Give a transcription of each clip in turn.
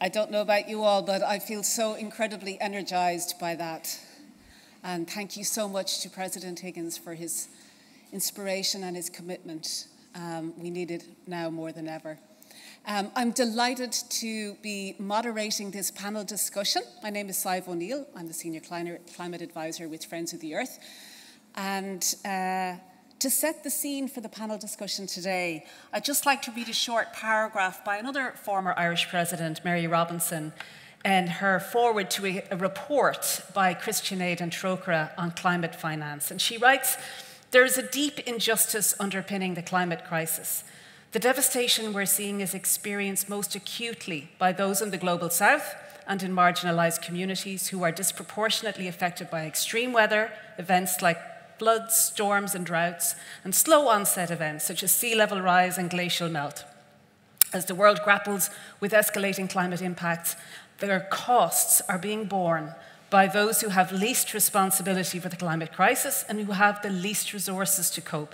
I don't know about you all, but I feel so incredibly energized by that. And thank you so much to President Higgins for his inspiration and his commitment. We need it now more than ever. I'm delighted to be moderating this panel discussion. My name is Sadhbh O'Neill. I'm the Senior Climate Advisor with Friends of the Earth. And to set the scene for the panel discussion today, I'd just like to read a short paragraph by another former Irish President, Mary Robinson, and her forward to a report by ActionAid and Trócaire on climate finance. And she writes, "There is a deep injustice underpinning the climate crisis. The devastation we're seeing is experienced most acutely by those in the global south and in marginalised communities who are disproportionately affected by extreme weather events like floods, storms and droughts, and slow onset events such as sea level rise and glacial melt. As the world grapples with escalating climate impacts, their costs are being borne by those who have least responsibility for the climate crisis and who have the least resources to cope.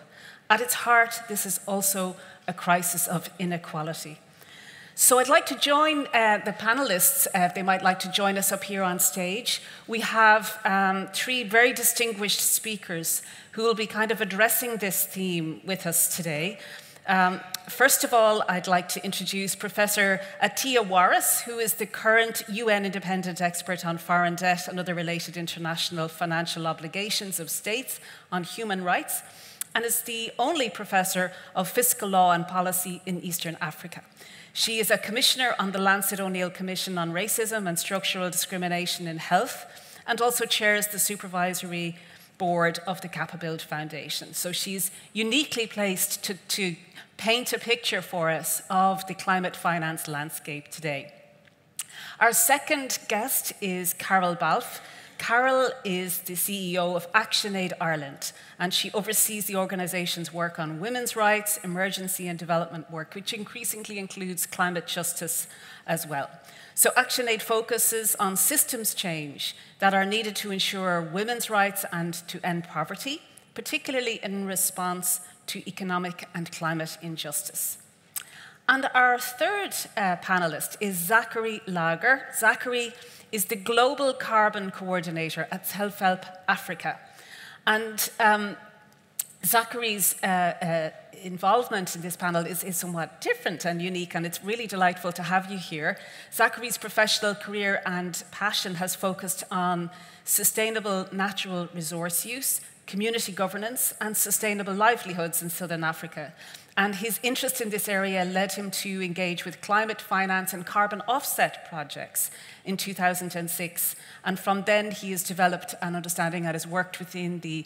At its heart, this is also a crisis of inequality." So I'd like to join the panelists, if they might like to join us up here on stage. We have three very distinguished speakers who will be kind of addressing this theme with us today. First of all, I'd like to introduce Professor Attiya Waris, who is the current UN independent expert on foreign debt and other related international financial obligations of states on human rights, and is the only professor of fiscal law and policy in Eastern Africa. She is a commissioner on the Lancet O'Neill Commission on Racism and Structural Discrimination in Health, and also chairs the supervisory board of the Capabuild Foundation. So she's uniquely placed to paint a picture for us of the climate finance landscape today. Our second guest is Karol Balfe. Karol is the CEO of ActionAid Ireland, and she oversees the organisation's work on women's rights, emergency and development work, which increasingly includes climate justice as well. So ActionAid focuses on systems change that are needed to ensure women's rights and to end poverty, particularly in response to economic and climate injustice. And our third panelist is Zachary Lager. Zachary is the Global Carbon Coordinator at Self-Help Africa. And Zachary's involvement in this panel is somewhat different and unique, and it's really delightful to have you here. Zachary's professional career and passion has focused on sustainable natural resource use, community governance, and sustainable livelihoods in Southern Africa. And his interest in this area led him to engage with climate finance and carbon offset projects in 2006. And from then, he has developed an understanding and has worked within the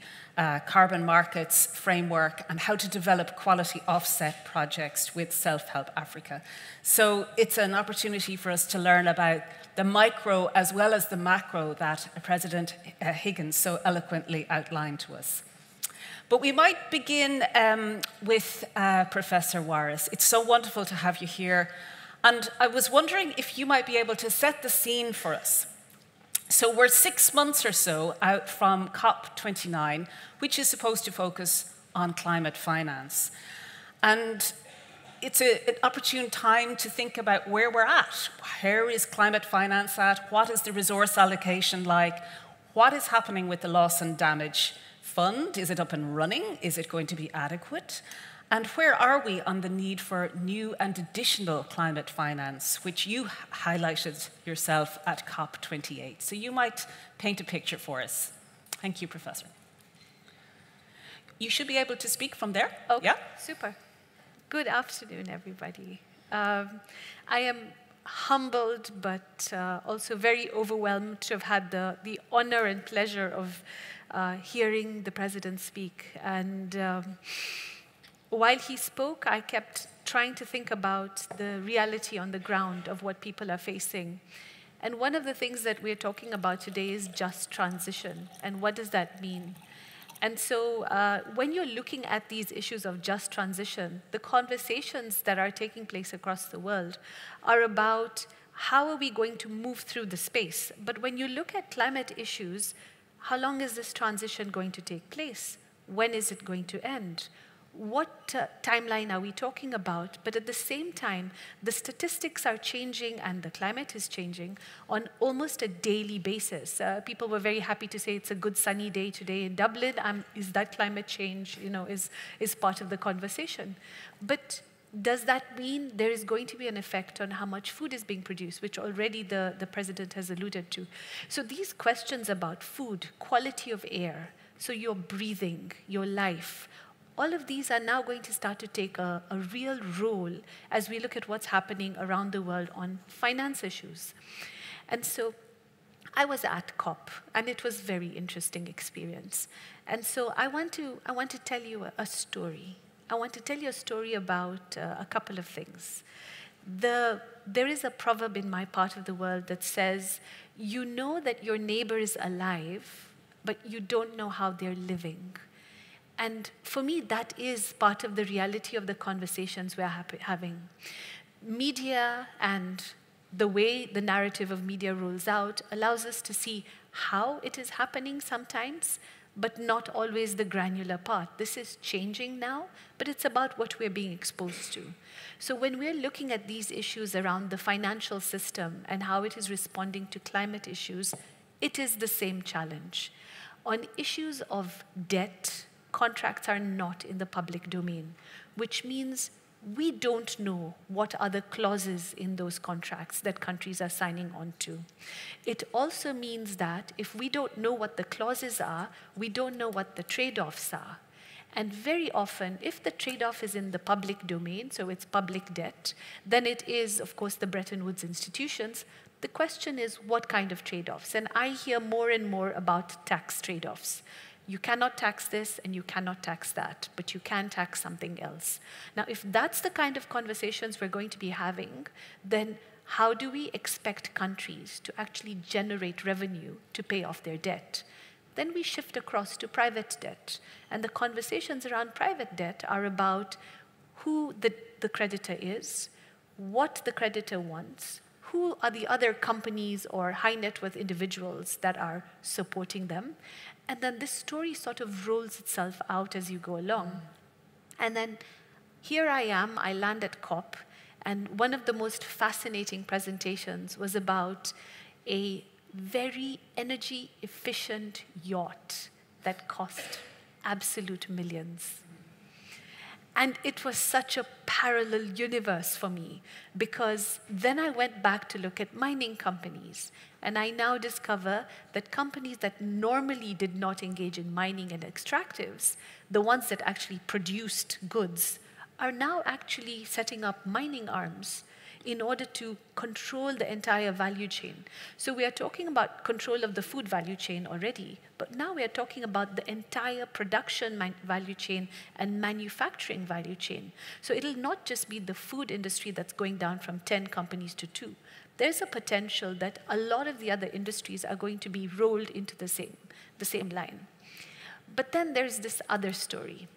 carbon markets framework and how to develop quality offset projects with Self-Help Africa. So it's an opportunity for us to learn about the micro as well as the macro that President Higgins so eloquently outlined to us. But we might begin with Professor Waris. It's so wonderful to have you here. And I was wondering if you might be able to set the scene for us. So we're 6 months or so out from COP29, which is supposed to focus on climate finance. And it's an opportune time to think about where we're at. Where is climate finance at? What is the resource allocation like? What is happening with the loss and damage fund? Is it up and running? Is it going to be adequate? And where are we on the need for new and additional climate finance, which you highlighted yourself at COP28? So you might paint a picture for us. Thank you, Professor. You should be able to speak from there. Okay, yeah? Super. Good afternoon, everybody. I am humbled, but also very overwhelmed to have had the honor and pleasure of hearing the President speak. And while he spoke, I kept trying to think about the reality on the ground of what people are facing. And one of the things that we're talking about today is just transition. And what does that mean? And so when you're looking at these issues of just transition, the conversations that are taking place across the world are about how are we going to move through the space. But when you look at climate issues, how long is this transition going to take place? When is it going to end? what timeline are we talking about? But at the same time, the statistics are changing and the climate is changing on almost a daily basis. People were very happy to say it's a good sunny day today in Dublin. Is that climate change, is part of the conversation? But does that mean there is going to be an effect on how much food is being produced, which already the president has alluded to? So these questions about food, quality of air, so your breathing, your life, all of these are now going to start to take a real role as we look at what's happening around the world on finance issues. And so I was at COP, and it was a very interesting experience. And so I want to tell you a story. I want to tell you a story about a couple of things. There is a proverb in my part of the world that says, you know that your neighbor is alive, but you don't know how they're living. And for me, that is part of the reality of the conversations we're having. Media and the way the narrative of media rolls out allows us to see how it is happening sometimes, but not always the granular part. This is changing now, but it's about what we're being exposed to. So when we're looking at these issues around the financial system and how it is responding to climate issues, it is the same challenge. On issues of debt, contracts are not in the public domain, which means we don't know what are the clauses in those contracts that countries are signing on to. It also means that if we don't know what the clauses are, we don't know what the trade-offs are. And very often, if the trade-off is in the public domain, so it's public debt, then it is, of course, the Bretton Woods institutions. The question is, what kind of trade-offs? And I hear more and more about tax trade-offs. You cannot tax this and you cannot tax that, but you can tax something else. Now, if that's the kind of conversations we're going to be having, then how do we expect countries to actually generate revenue to pay off their debt? Then we shift across to private debt. And the conversations around private debt are about who the creditor is, what the creditor wants, who are the other companies or high net worth individuals that are supporting them. And then this story sort of rolls itself out as you go along. And then here I am, I land at COP, and one of the most fascinating presentations was about a very energy efficient yacht that cost absolute millions. And it was such a parallel universe for me, because then I went back to look at mining companies, and I now discover that companies that normally did not engage in mining and extractives, the ones that actually produced goods, are now actually setting up mining arms in order to control the entire value chain. So we are talking about control of the food value chain already, but now we are talking about the entire production value chain and manufacturing value chain. So it'll not just be the food industry that's going down from 10 companies to 2. There's a potential that a lot of the other industries are going to be rolled into the same line. But then there's this other story.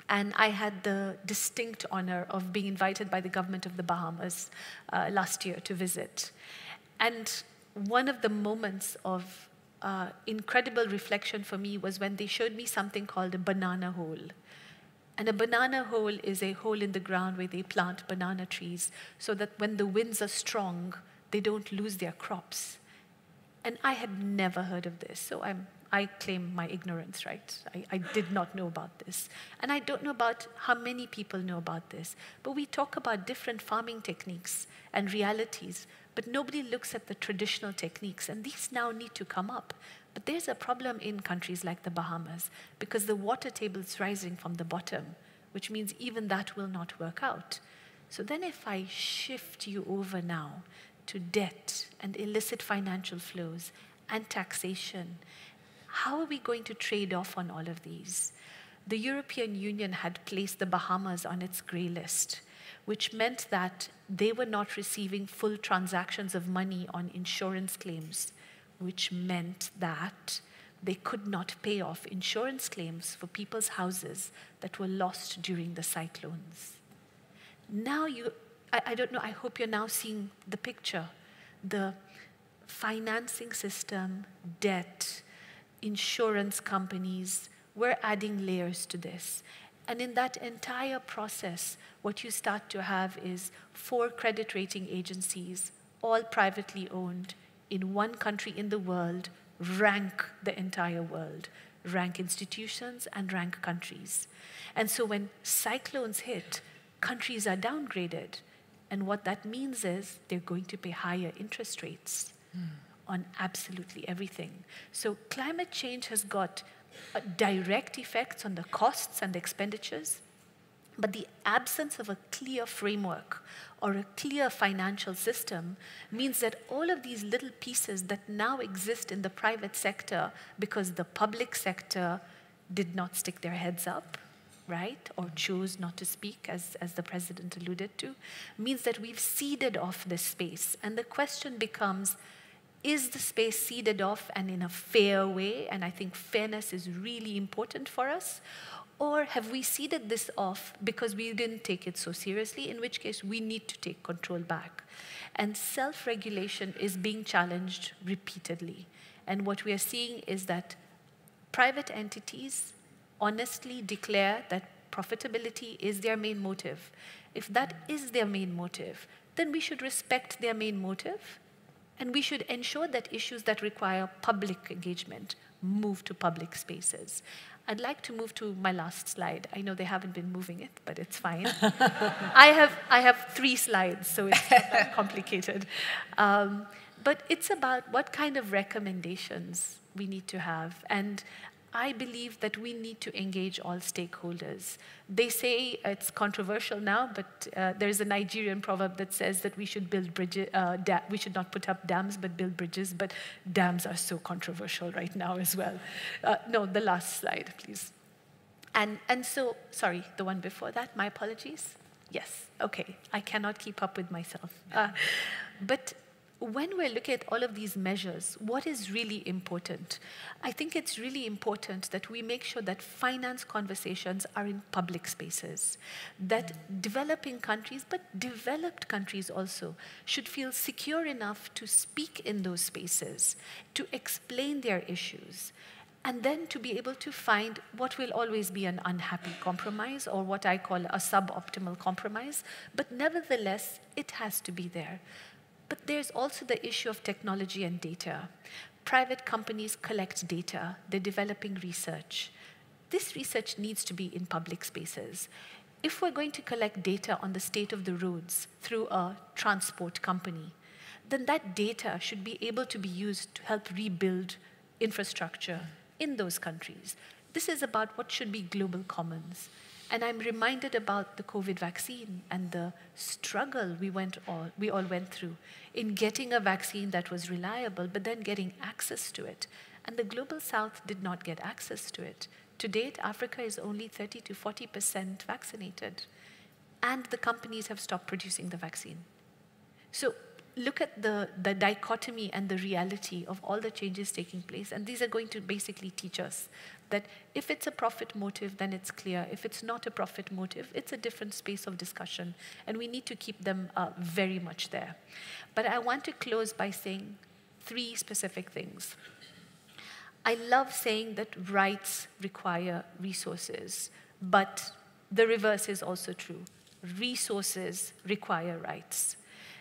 And I had the distinct honor of being invited by the government of the Bahamas last year to visit. And one of the moments of incredible reflection for me was when they showed me something called a banana hole. And a banana hole is a hole in the ground where they plant banana trees so that when the winds are strong, they don't lose their crops. And I had never heard of this, so I claim my ignorance, right? I did not know about this. And I don't know about how many people know about this. But we talk about different farming techniques and realities, but nobody looks at the traditional techniques. And these now need to come up. But there's a problem in countries like the Bahamas because the water table is rising from the bottom, which means even that will not work out. So then if I shift you over now to debt and illicit financial flows and taxation, how are we going to trade off on all of these? The European Union had placed the Bahamas on its grey list, which meant that they were not receiving full transactions of money on insurance claims, which meant that they could not pay off insurance claims for people's houses that were lost during the cyclones. Now I don't know, I hope you're now seeing the picture. The financing system, debt, insurance companies, we're adding layers to this. And in that entire process, what you start to have is 4 credit rating agencies, all privately owned, in one country in the world, rank the entire world, rank institutions and rank countries. And so when cyclones hit, countries are downgraded. And what that means is they're going to pay higher interest rates on absolutely everything. So climate change has got direct effects on the costs and expenditures, but the absence of a clear framework or a clear financial system means that all of these little pieces that now exist in the private sector because the public sector did not stick their heads up, right, or chose not to speak, as the president alluded to, means that we've ceded off this space. And the question becomes, is the space ceded off and in a fair way? And I think fairness is really important for us. Or have we ceded this off because we didn't take it so seriously, in which case we need to take control back. And self-regulation is being challenged repeatedly. And what we are seeing is that private entities honestly declare that profitability is their main motive. If that is their main motive, then we should respect their main motive, and we should ensure that issues that require public engagement move to public spaces. I'd like to move to my last slide. I know they haven't been moving it, but it's fine. I have 3 slides, so it's not that complicated. But it's about what kind of recommendations we need to have. And I believe that we need to engage all stakeholders. They say it's controversial now, but there's a Nigerian proverb that says that we should build bridges, we should not put up dams, but build bridges. But dams are so controversial right now as well. No, the last slide, please. And so, sorry, the one before that, my apologies. Yes, okay, I cannot keep up with myself. But when we're looking at all of these measures, what is really important? I think it's really important that we make sure that finance conversations are in public spaces, that developing countries, but developed countries also, should feel secure enough to speak in those spaces, to explain their issues, and then to be able to find what will always be an unhappy compromise, or what I call a suboptimal compromise, but nevertheless, it has to be there. But there's also the issue of technology and data. Private companies collect data. They're developing research. This research needs to be in public spaces. If we're going to collect data on the state of the roads through a transport company, then that data should be able to be used to help rebuild infrastructure in those countries. This is about what should be global commons. And I'm reminded about the COVID vaccine and the struggle we all went through in getting a vaccine that was reliable, but then getting access to it. And the Global South did not get access to it. To date, Africa is only 30 to 40% vaccinated. And the companies have stopped producing the vaccine. So look at the dichotomy and the reality of all the changes taking place. And these are going to basically teach us that if it's a profit motive, then it's clear. If it's not a profit motive, it's a different space of discussion. And we need to keep them very much there. But I want to close by saying 3 specific things. I love saying that rights require resources, but the reverse is also true. Resources require rights.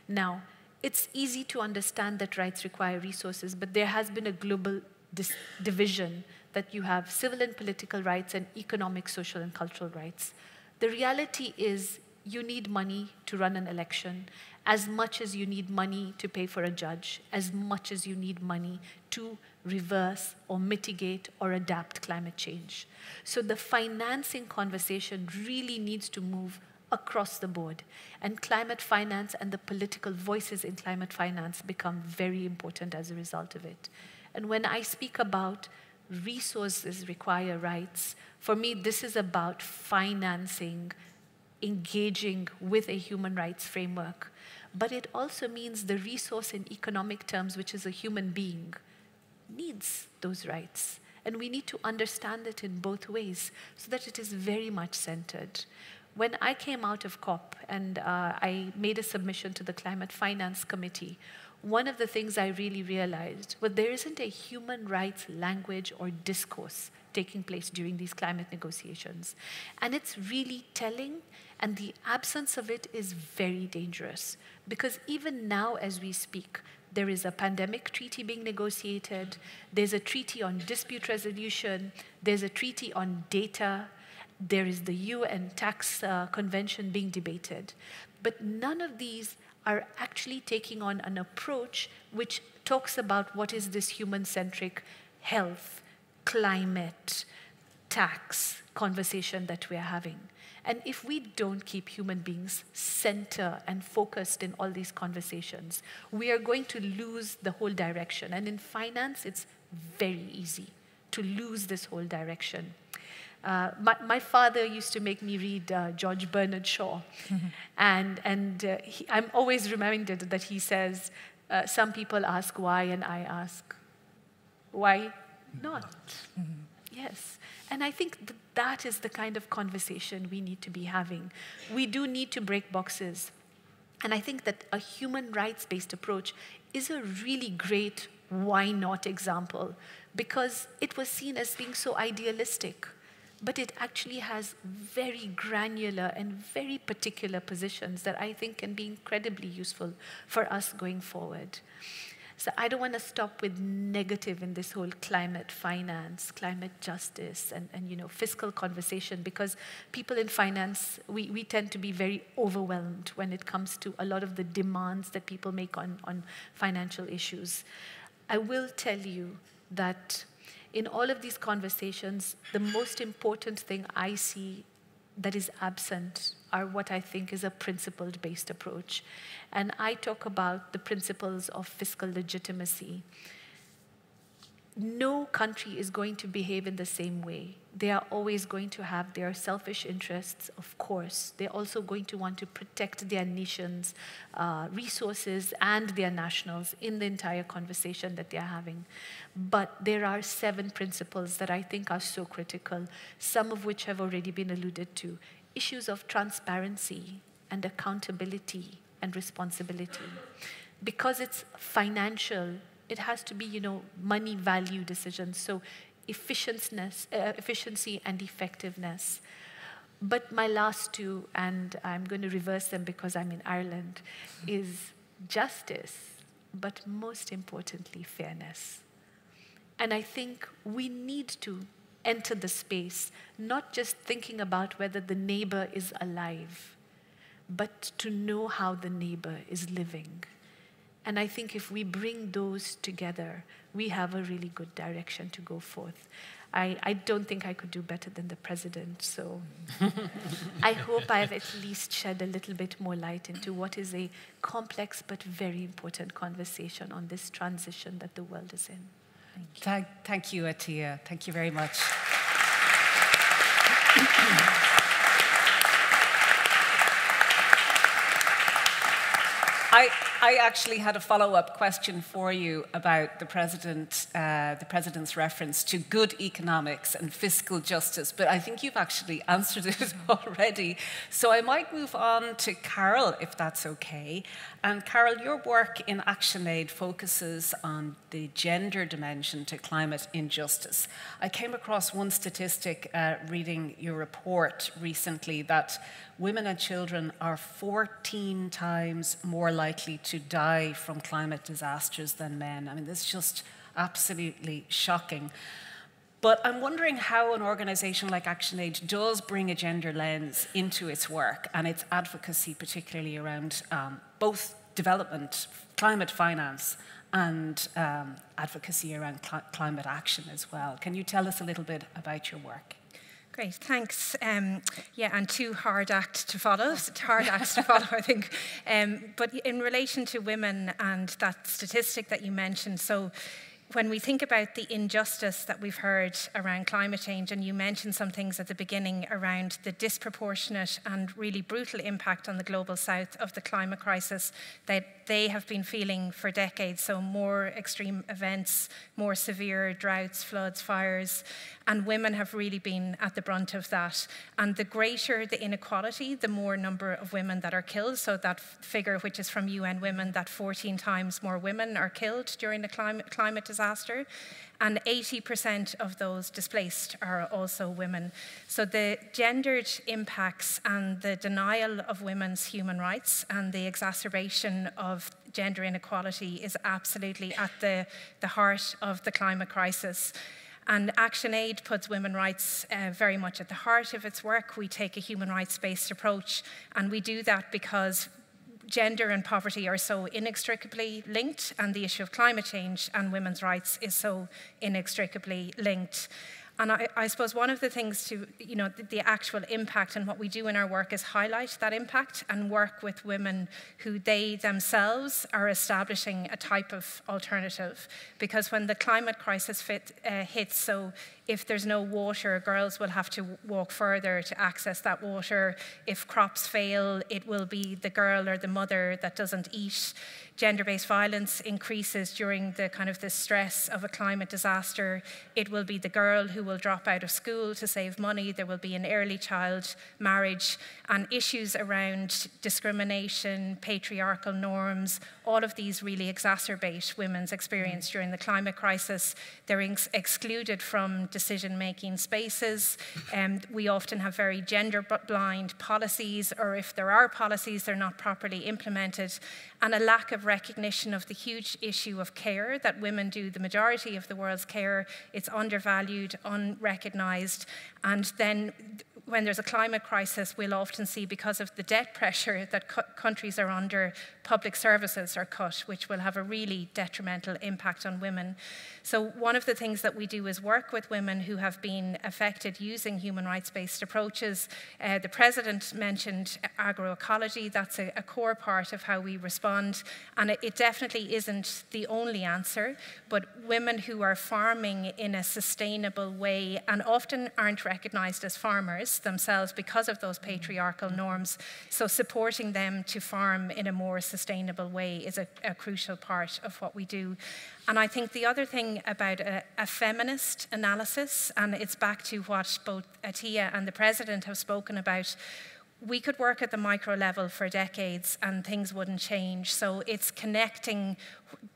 Now, it's easy to understand that rights require resources, but there has been a global division that you have civil and political rights and economic, social, and cultural rights. The reality is you need money to run an election as much as you need money to pay for a judge, as much as you need money to reverse or mitigate or adapt climate change. So the financing conversation really needs to move across the board. And climate finance and the political voices in climate finance become very important as a result of it. And when I speak about resources require rights, for me, this is about financing, engaging with a human rights framework. But it also means the resource in economic terms, which is a human being, needs those rights. And we need to understand it in both ways so that it is very much centered. When I came out of COP and I made a submission to the Climate Finance Committee, one of the things I really realized was there isn't a human rights language or discourse taking place during these climate negotiations. And it's really telling, and the absence of it is very dangerous. Because even now as we speak, there is a pandemic treaty being negotiated, there's a treaty on dispute resolution, there's a treaty on data, there is the UN tax convention being debated. But none of these are actually taking on an approach which talks about what is this human-centric health, climate, tax conversation that we're having. And if we don't keep human beings center and focused in all these conversations, we are going to lose the whole direction. And in finance, it's very easy to lose this whole direction. My father used to make me read George Bernard Shaw. I'm always reminded that he says, some people ask why, and I ask, why not? Yes. And I think that is the kind of conversation we need to be having. We do need to break boxes. And I think that a human rights-based approach is a really great why not example, because it was seen as being so idealistic. But it actually has very granular and very particular positions that I think can be incredibly useful for us going forward. So I don't want to stop with negative in this whole climate finance, climate justice, and fiscal conversation, because people in finance, we tend to be very overwhelmed when it comes to a lot of the demands that people make on financial issues. I will tell you that in all of these conversations, the most important thing I see that is absent are what I think is a principle-based approach. And I talk about the principles of fiscal legitimacy. No country is going to behave in the same way. They are always going to have their selfish interests, of course. They're also going to want to protect their nation's resources and their nationals in the entire conversation that they're having. But there are 7 principles that I think are so critical, some of which have already been alluded to. Issues of transparency and accountability and responsibility. Because it's financial, it has to be, money value decisions. So efficiency and effectiveness. But my last 2, and I'm going to reverse them because I'm in Ireland, is justice, but most importantly, fairness. And I think we need to enter the space, not just thinking about whether the neighbor is alive, but to know how the neighbor is living. And I think if we bring those together, we have a really good direction to go forth. I don't think I could do better than the president, so I hope I've at least shed a little bit more light into what is a complex but very important conversation on this transition that the world is in. Thank you, Attiya. Thank you very much. I actually had a follow-up question for you about the president's reference to good economics and fiscal justice, but I think you've actually answered it already. So I might move on to Karol, if that's okay. And Karol, your work in ActionAid focuses on the gender dimension to climate injustice. I came across one statistic reading your report recently that women and children are 14 times more likely to die from climate disasters than men. I mean, this is just absolutely shocking. But I'm wondering how an organization like ActionAid does bring a gender lens into its work and its advocacy, particularly around both development, climate finance, and advocacy around climate action as well. Can you tell us a little bit about your work? Great, thanks. Yeah, and 2 hard acts to follow, I think. But in relation to women and that statistic that you mentioned, so when we think about the injustice that we've heard around climate change, and you mentioned some things at the beginning around the disproportionate and really brutal impact on the global south of the climate crisis that they have been feeling for decades, so more extreme events, more severe droughts, floods, fires, and women have really been at the brunt of that. And the greater the inequality, the more number of women that are killed. So that figure, which is from UN Women, that 14 times more women are killed during the climate disaster. And 80% of those displaced are also women. So the gendered impacts and the denial of women's human rights and the exacerbation of gender inequality is absolutely at the heart of the climate crisis. And ActionAid puts women's rights very much at the heart of its work. We take a human rights-based approach, and we do that because gender and poverty are so inextricably linked, and the issue of climate change and women's rights is so inextricably linked. And I suppose one of the things to, the actual impact and what we do in our work is highlight that impact and work with women who they themselves are establishing a type of alternative. Because when the climate crisis hits, so if there's no water, girls will have to walk further to access that water. If crops fail, it will be the girl or the mother that doesn't eat. Gender-based violence increases during the stress of a climate disaster. It will be the girl who will drop out of school to save money. There will be an early child marriage, and issues around discrimination, patriarchal norms. All of these really exacerbate women's experience during the climate crisis. They're excluded from decision-making spaces. We often have very gender-blind policies, or if there are policies, they're not properly implemented, and a lack of recognition of the huge issue of care, that women do the majority of the world's care. It's undervalued, unrecognized, and then when there's a climate crisis, we'll often see, because of the debt pressure that countries are under, public services are cut, which will have a really detrimental impact on women. So one of the things that we do is work with women who have been affected using human rights-based approaches. The President mentioned agroecology. That's a core part of how we respond, and it definitely isn't the only answer, but women who are farming in a sustainable way and often aren't recognized as farmers themselves because of those patriarchal norms. So supporting them to farm in a more sustainable way is a crucial part of what we do. And I think the other thing about a feminist analysis, and it's back to what both Attiya and the President have spoken about, we could work at the micro level for decades and things wouldn't change. So it's connecting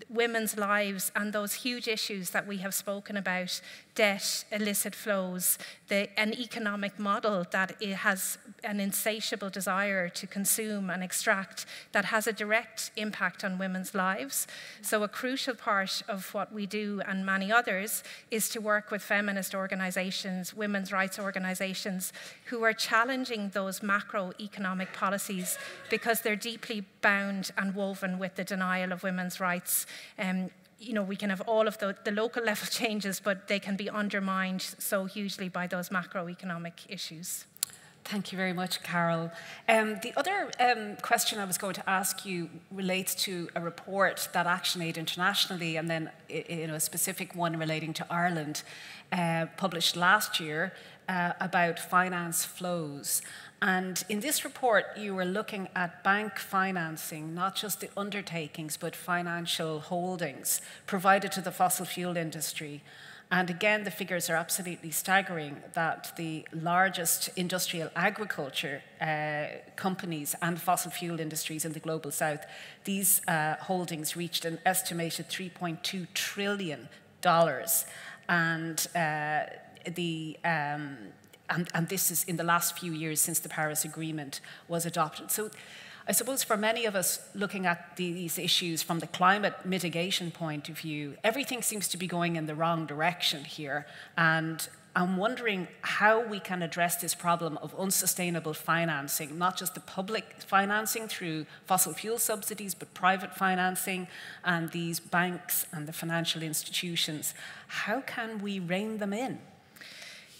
women's lives and those huge issues that we have spoken about, debt, illicit flows, an economic model that it has an insatiable desire to consume and extract that has a direct impact on women's lives. So a crucial part of what we do, and many others, is to work with feminist organizations, women's rights organizations, who are challenging those macroeconomic policies because they're deeply bound and woven with the denial of women's rights. We can have all of the local level changes, but they can be undermined so hugely by those macroeconomic issues. Thank you very much, Karol. The other question I was going to ask you relates to a report that ActionAid internationally, and then a specific one relating to Ireland, published last year about finance flows. And in this report, you were looking at bank financing, not just the undertakings, but financial holdings provided to the fossil fuel industry. And again, the figures are absolutely staggering, that the largest industrial agriculture companies and fossil fuel industries in the global south, these holdings reached an estimated $3.2 trillion. And this is in the last few years since the Paris Agreement was adopted. So I suppose for many of us looking at these issues from the climate mitigation point of view, everything seems to be going in the wrong direction here. And I'm wondering how we can address this problem of unsustainable financing, not just the public financing through fossil fuel subsidies, but private financing and these banks and the financial institutions. How can we rein them in?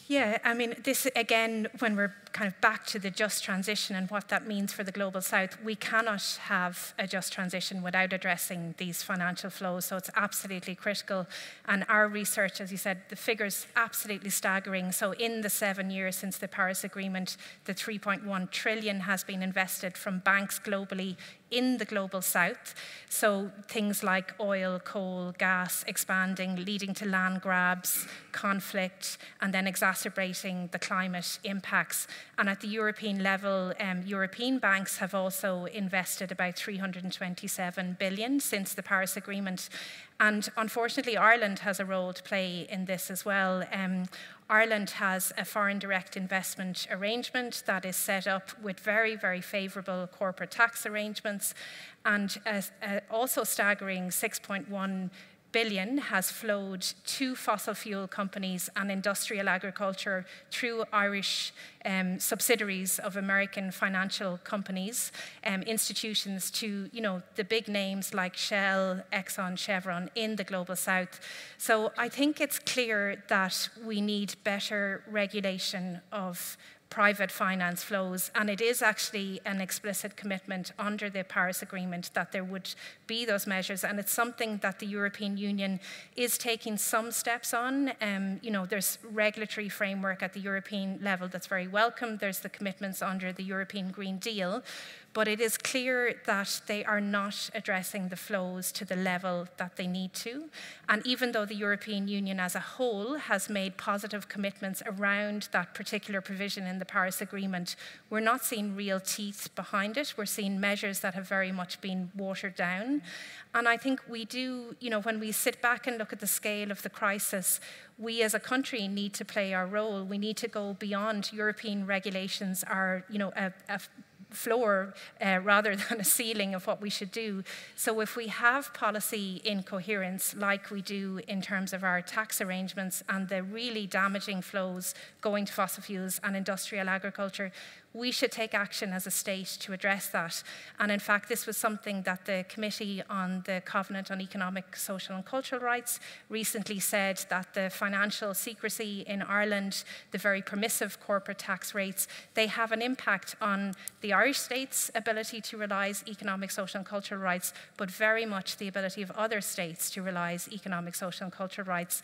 Yeah, I mean, this again, when we're kind of back to the just transition and what that means for the global south, we cannot have a just transition without addressing these financial flows. So it's absolutely critical. And our research, as you said, the figure's absolutely staggering. So in the 7 years since the Paris Agreement, the 3.1 trillion has been invested from banks globally in the global south. So things like oil, coal, gas expanding, leading to land grabs, conflict, and then exacerbating the climate impacts. And at the European level, European banks have also invested about 327 billion since the Paris Agreement. And unfortunately, Ireland has a role to play in this as well. Ireland has a foreign direct investment arrangement that is set up with very, very favourable corporate tax arrangements, and also staggering 6.1 billion has flowed to fossil fuel companies and industrial agriculture through Irish subsidiaries of American financial companies, institutions to, the big names like Shell, Exxon, Chevron in the Global South. So I think it's clear that we need better regulation of private finance flows, and it is actually an explicit commitment under the Paris Agreement that there would be those measures, and it's something that the European Union is taking some steps on. There's regulatory framework at the European level that's very welcome. There's the commitments under the European Green Deal, but it is clear that they are not addressing the flows to the level that they need to. And even though the European Union as a whole has made positive commitments around that particular provision in the Paris Agreement, we're not seeing real teeth behind it. We're seeing measures that have very much been watered down. And I think we do, when we sit back and look at the scale of the crisis, we as a country need to play our role. We need to go beyond European regulations are, a floor rather than a ceiling of what we should do. So if we have policy incoherence like we do in terms of our tax arrangements and the really damaging flows going to fossil fuels and industrial agriculture, we should take action as a state to address that. And in fact, this was something that the Committee on the Covenant on Economic, Social and Cultural Rights recently said, that the financial secrecy in Ireland, the very permissive corporate tax rates, they have an impact on the Irish state's ability to realise economic, social and cultural rights, but very much the ability of other states to realise economic, social and cultural rights.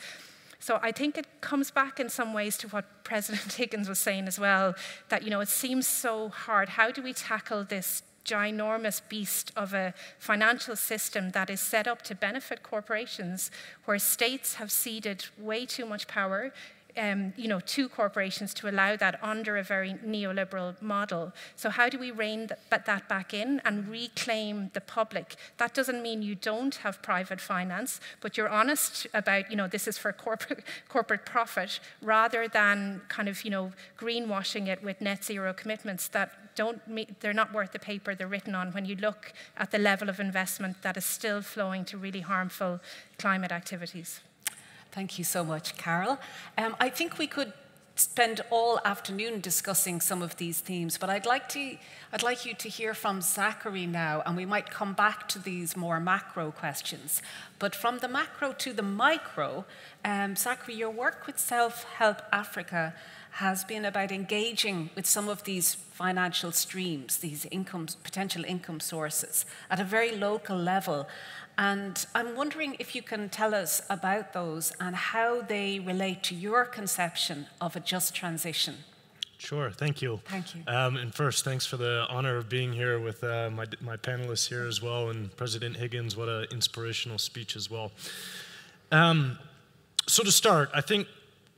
So I think it comes back in some ways to what President Higgins was saying as well, that, it seems so hard. How do we tackle this ginormous beast of a financial system that is set up to benefit corporations, where states have ceded way too much power to corporations to allow that under a very neoliberal model? So how do we rein that back in and reclaim the public? That doesn't mean you don't have private finance, but you're honest about, this is for corporate profit, rather than kind of, greenwashing it with net zero commitments that they're not worth the paper they're written on when you look at the level of investment that is still flowing to really harmful climate activities. Thank you so much, Karol. I think we could spend all afternoon discussing some of these themes, but I'd like you to hear from Zachary now, and we might come back to these more macro questions. But from the macro to the micro, Zachary, your work with Self-Help Africa has been about engaging with some of these financial streams, these potential income sources, at a very local level. And I'm wondering if you can tell us about those and how they relate to your conception of a just transition. Sure, thank you. Thank you. And first, thanks for the honor of being here with my panelists here as well, and President Higgins, what an inspirational speech as well. So to start, I think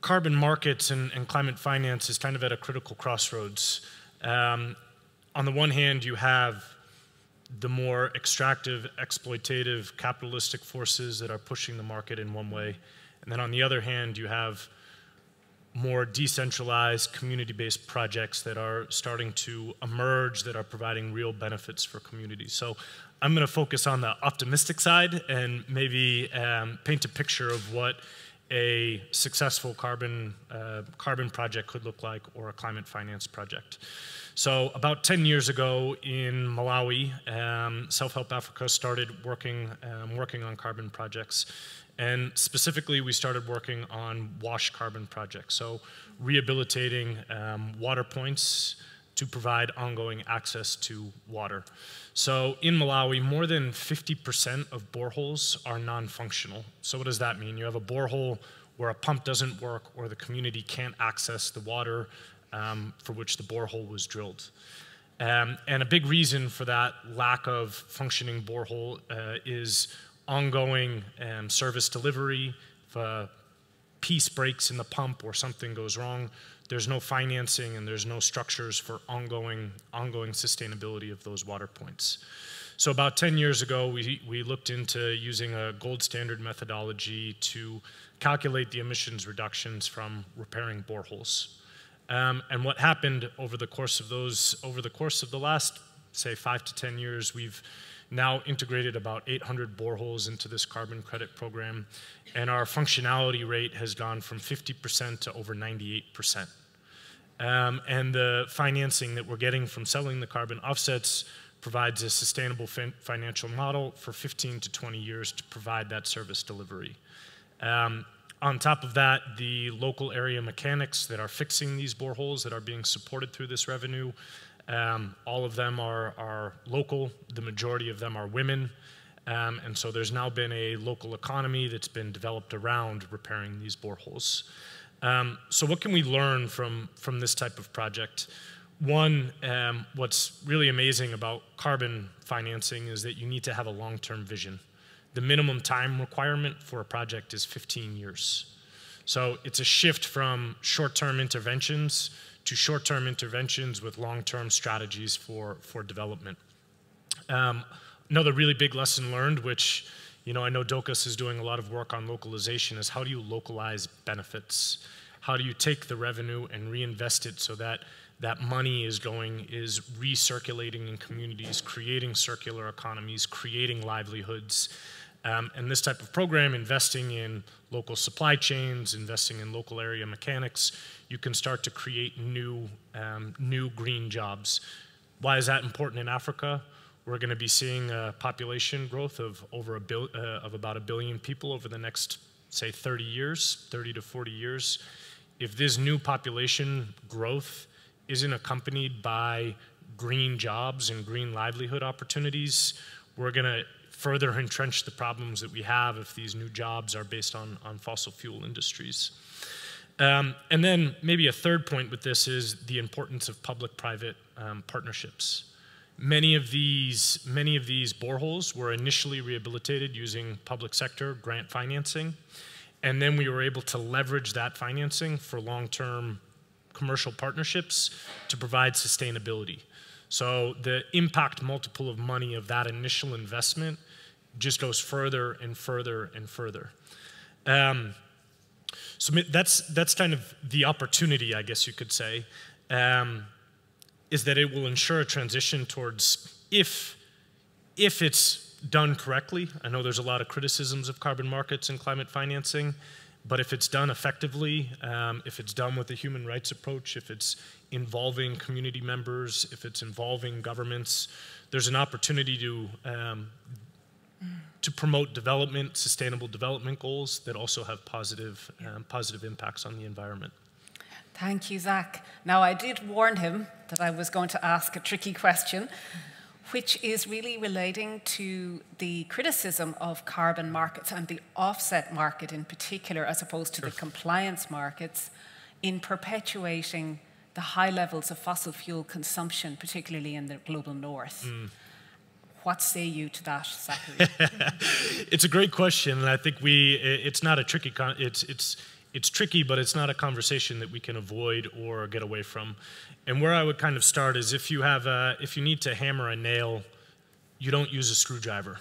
carbon markets and climate finance is kind of at a critical crossroads. On the one hand, you have the more extractive, exploitative, capitalistic forces that are pushing the market in one way. And then on the other hand, you have more decentralized, community-based projects that are starting to emerge that are providing real benefits for communities. So I'm going to focus on the optimistic side and maybe paint a picture of what a successful carbon project could look like, or a climate finance project. So about 10 years ago in Malawi, Self-Help Africa started working on carbon projects. And specifically, we started working on wash carbon projects, so rehabilitating water points to provide ongoing access to water. So in Malawi, more than 50% of boreholes are non-functional. So what does that mean? You have a borehole where a pump doesn't work, or the community can't access the water for which the borehole was drilled. And a big reason for that lack of functioning borehole is ongoing service delivery. If a piece breaks in the pump or something goes wrong, there's no financing and there's no structures for ongoing sustainability of those water points. So about 10 years ago, we looked into using a gold standard methodology to calculate the emissions reductions from repairing boreholes. And what happened over the course of the last, say, 5 to 10 years, we've now integrated about 800 boreholes into this carbon credit program, and our functionality rate has gone from 50% to over 98%. And the financing that we're getting from selling the carbon offsets provides a sustainable financial model for 15 to 20 years to provide that service delivery. On top of that, the local area mechanics that are fixing these boreholes that are being supported through this revenue, all of them are local. The majority of them are women. And so there's now been a local economy that's been developed around repairing these boreholes. So what can we learn from this type of project? One, what's really amazing about carbon financing is that you need to have a long-term vision. The minimum time requirement for a project is 15 years. So it's a shift from short-term interventions to short-term interventions with long-term strategies for development. Another really big lesson learned, which I know Dóchas is doing a lot of work on localization, is how do you localize benefits? How do you take the revenue and reinvest it so that that money is recirculating in communities, creating circular economies, creating livelihoods. And this type of program, investing in local supply chains, investing in local area mechanics, you can start to create new green jobs. Why is that important in Africa? We're going to be seeing a population growth of about 1 billion people over the next, say, 30 to 40 years. If this new population growth isn't accompanied by green jobs and green livelihood opportunities, we're going to further entrench the problems that we have if these new jobs are based on fossil fuel industries. And then maybe a third point with this is the importance of public-private partnerships. Many of these boreholes were initially rehabilitated using public sector grant financing, and then we were able to leverage that financing for long-term commercial partnerships to provide sustainability. So the impact multiple of money of that initial investment just goes further and further and further. So that's kind of the opportunity, I guess you could say, is that it will ensure a transition towards, if it's done correctly, I know there's a lot of criticisms of carbon markets and climate financing, but if it's done effectively, if it's done with a human rights approach, if it's involving community members, if it's involving governments, there's an opportunity to promote development, sustainable development goals that also have positive impacts on the environment. Thank you, Zach. Now, I did warn him that I was going to ask a tricky question, which is really relating to the criticism of carbon markets and the offset market in particular, as opposed to the compliance markets, in perpetuating the high levels of fossil fuel consumption, particularly in the global north. What say you to that, Zachary? It's a great question, and I think it's not a tricky, it's tricky, but it's not a conversation that we can avoid or get away from. And where I would kind of start is if you need to hammer a nail, you don't use a screwdriver.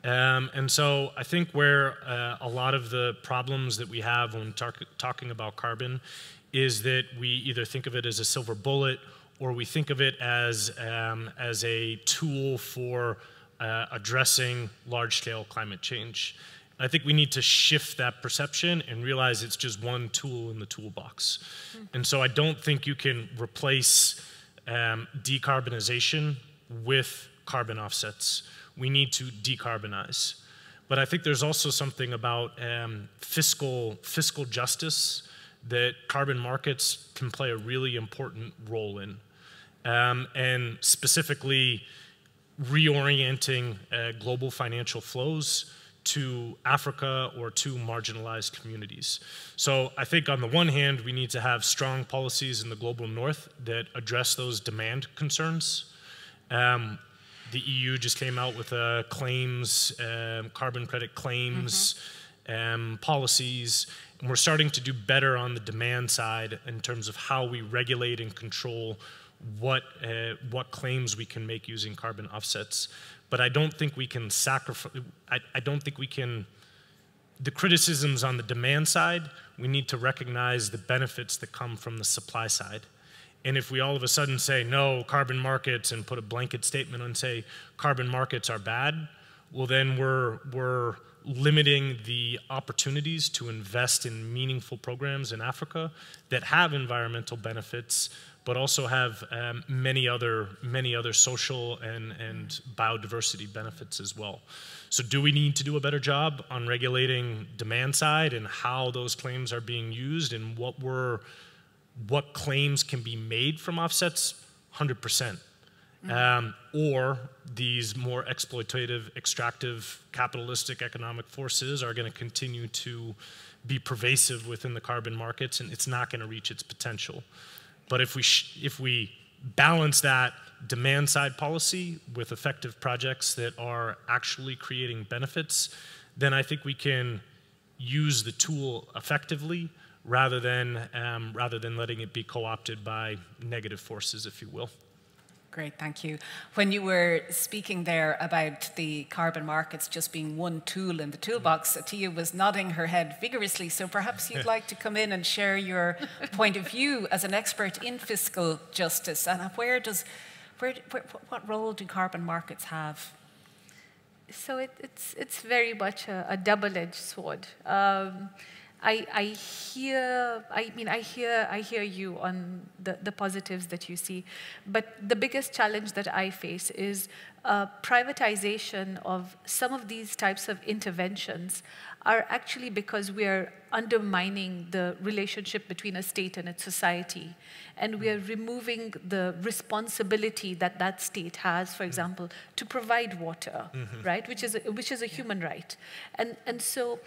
And so I think where a lot of the problems that we have when talking about carbon is that we either think of it as a silver bullet or we think of it as a tool for addressing large-scale climate change. I think we need to shift that perception and realize it's just one tool in the toolbox. And so I don't think you can replace decarbonization with carbon offsets. We need to decarbonize. But I think there's also something about fiscal justice that carbon markets can play a really important role in. And specifically reorienting global financial flows to Africa or to marginalized communities. So I think on the one hand, we need to have strong policies in the global north that address those demand concerns. The EU just came out with a carbon credit claims policies, and we're starting to do better on the demand side in terms of how we regulate and control what claims we can make using carbon offsets. But I don't think we can sacrifice, I don't think we can, the criticisms on the demand side, we need to recognize the benefits that come from the supply side. And if we all of a sudden say, no, carbon markets, and put a blanket statement and say carbon markets are bad, well then we're limiting the opportunities to invest in meaningful programs in Africa that have environmental benefits, but also have many other social and biodiversity benefits as well. So do we need to do a better job on regulating demand side and how those claims are being used and what claims can be made from offsets? 100%. Or these more exploitative, extractive, capitalistic economic forces are going to continue to be pervasive within the carbon markets, and it's not going to reach its potential. But if we balance that demand side policy with effective projects that are actually creating benefits, then I think we can use the tool effectively rather than letting it be co-opted by negative forces, if you will. Great, thank you. When you were speaking there about the carbon markets just being one tool in the toolbox, Attiya was nodding her head vigorously, so perhaps you'd like to come in and share your point of view as an expert in fiscal justice, and what role do carbon markets have? So it's very much a double-edged sword. I hear you on the positives that you see, but the biggest challenge that I face is privatization of some of these types of interventions are actually because we are undermining the relationship between a state and its society, and we are removing the responsibility that that state has, for example, to provide water, right, which is a human right, and so.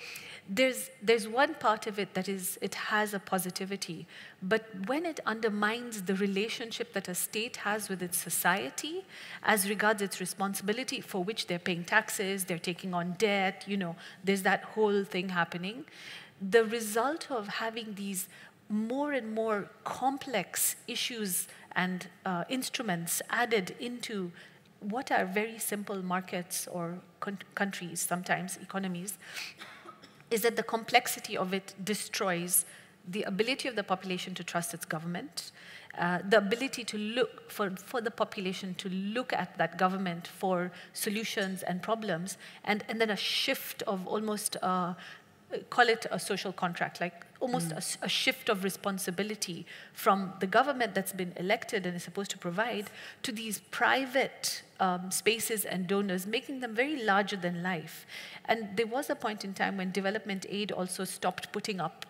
There's one part of it that is, it has a positivity, but when it undermines the relationship that a state has with its society as regards its responsibility for which they're paying taxes, they're taking on debt, you know, there's that whole thing happening. The result of having these more and more complex issues and instruments added into what are very simple markets or countries, sometimes economies, is that the complexity of it destroys the ability of the population to trust its government, the ability to look, for the population to look at that government for solutions and problems, and then a shift of almost, call it a social contract, like almost a shift of responsibility from the government that's been elected and is supposed to provide to these private spaces and donors, making them very larger than life. And there was a point in time when development aid also stopped putting up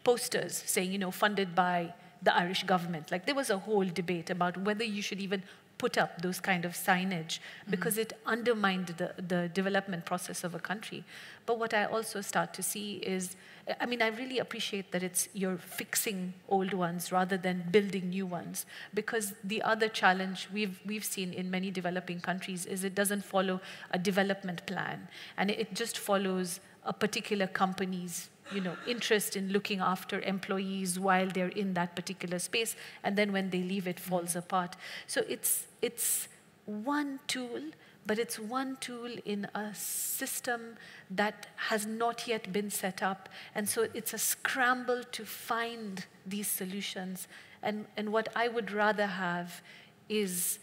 posters saying, you know, funded by the Irish government. Like there was a whole debate about whether you should even put up those kind of signage because it undermined the development process of a country. But what I also start to see is, I mean, I really appreciate that you're fixing old ones rather than building new ones, because the other challenge we've seen in many developing countries is it doesn't follow a development plan, and it just follows a particular company's interest in looking after employees while they're in that particular space, and then when they leave, it falls apart. So it's one tool, but it's one tool in a system that has not yet been set up, and so it's a scramble to find these solutions. And what I would rather have is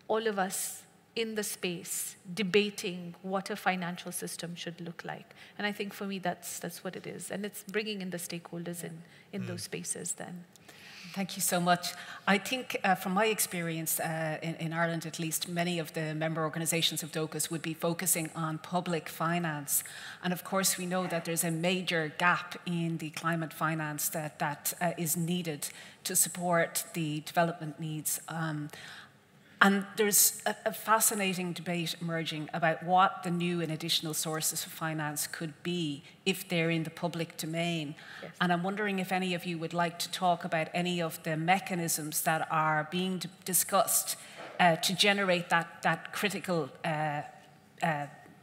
all of us in the space debating what a financial system should look like. And I think for me that's what it is. And it's bringing in the stakeholders in those spaces then. Thank you so much. I think from my experience in Ireland at least, many of the member organisations of Dóchas would be focusing on public finance. And of course we know that there's a major gap in the climate finance that is needed to support the development needs. And there's a fascinating debate emerging about what the new and additional sources of finance could be if they're in the public domain. Yes. And I'm wondering if any of you would like to talk about any of the mechanisms that are being discussed to generate that critical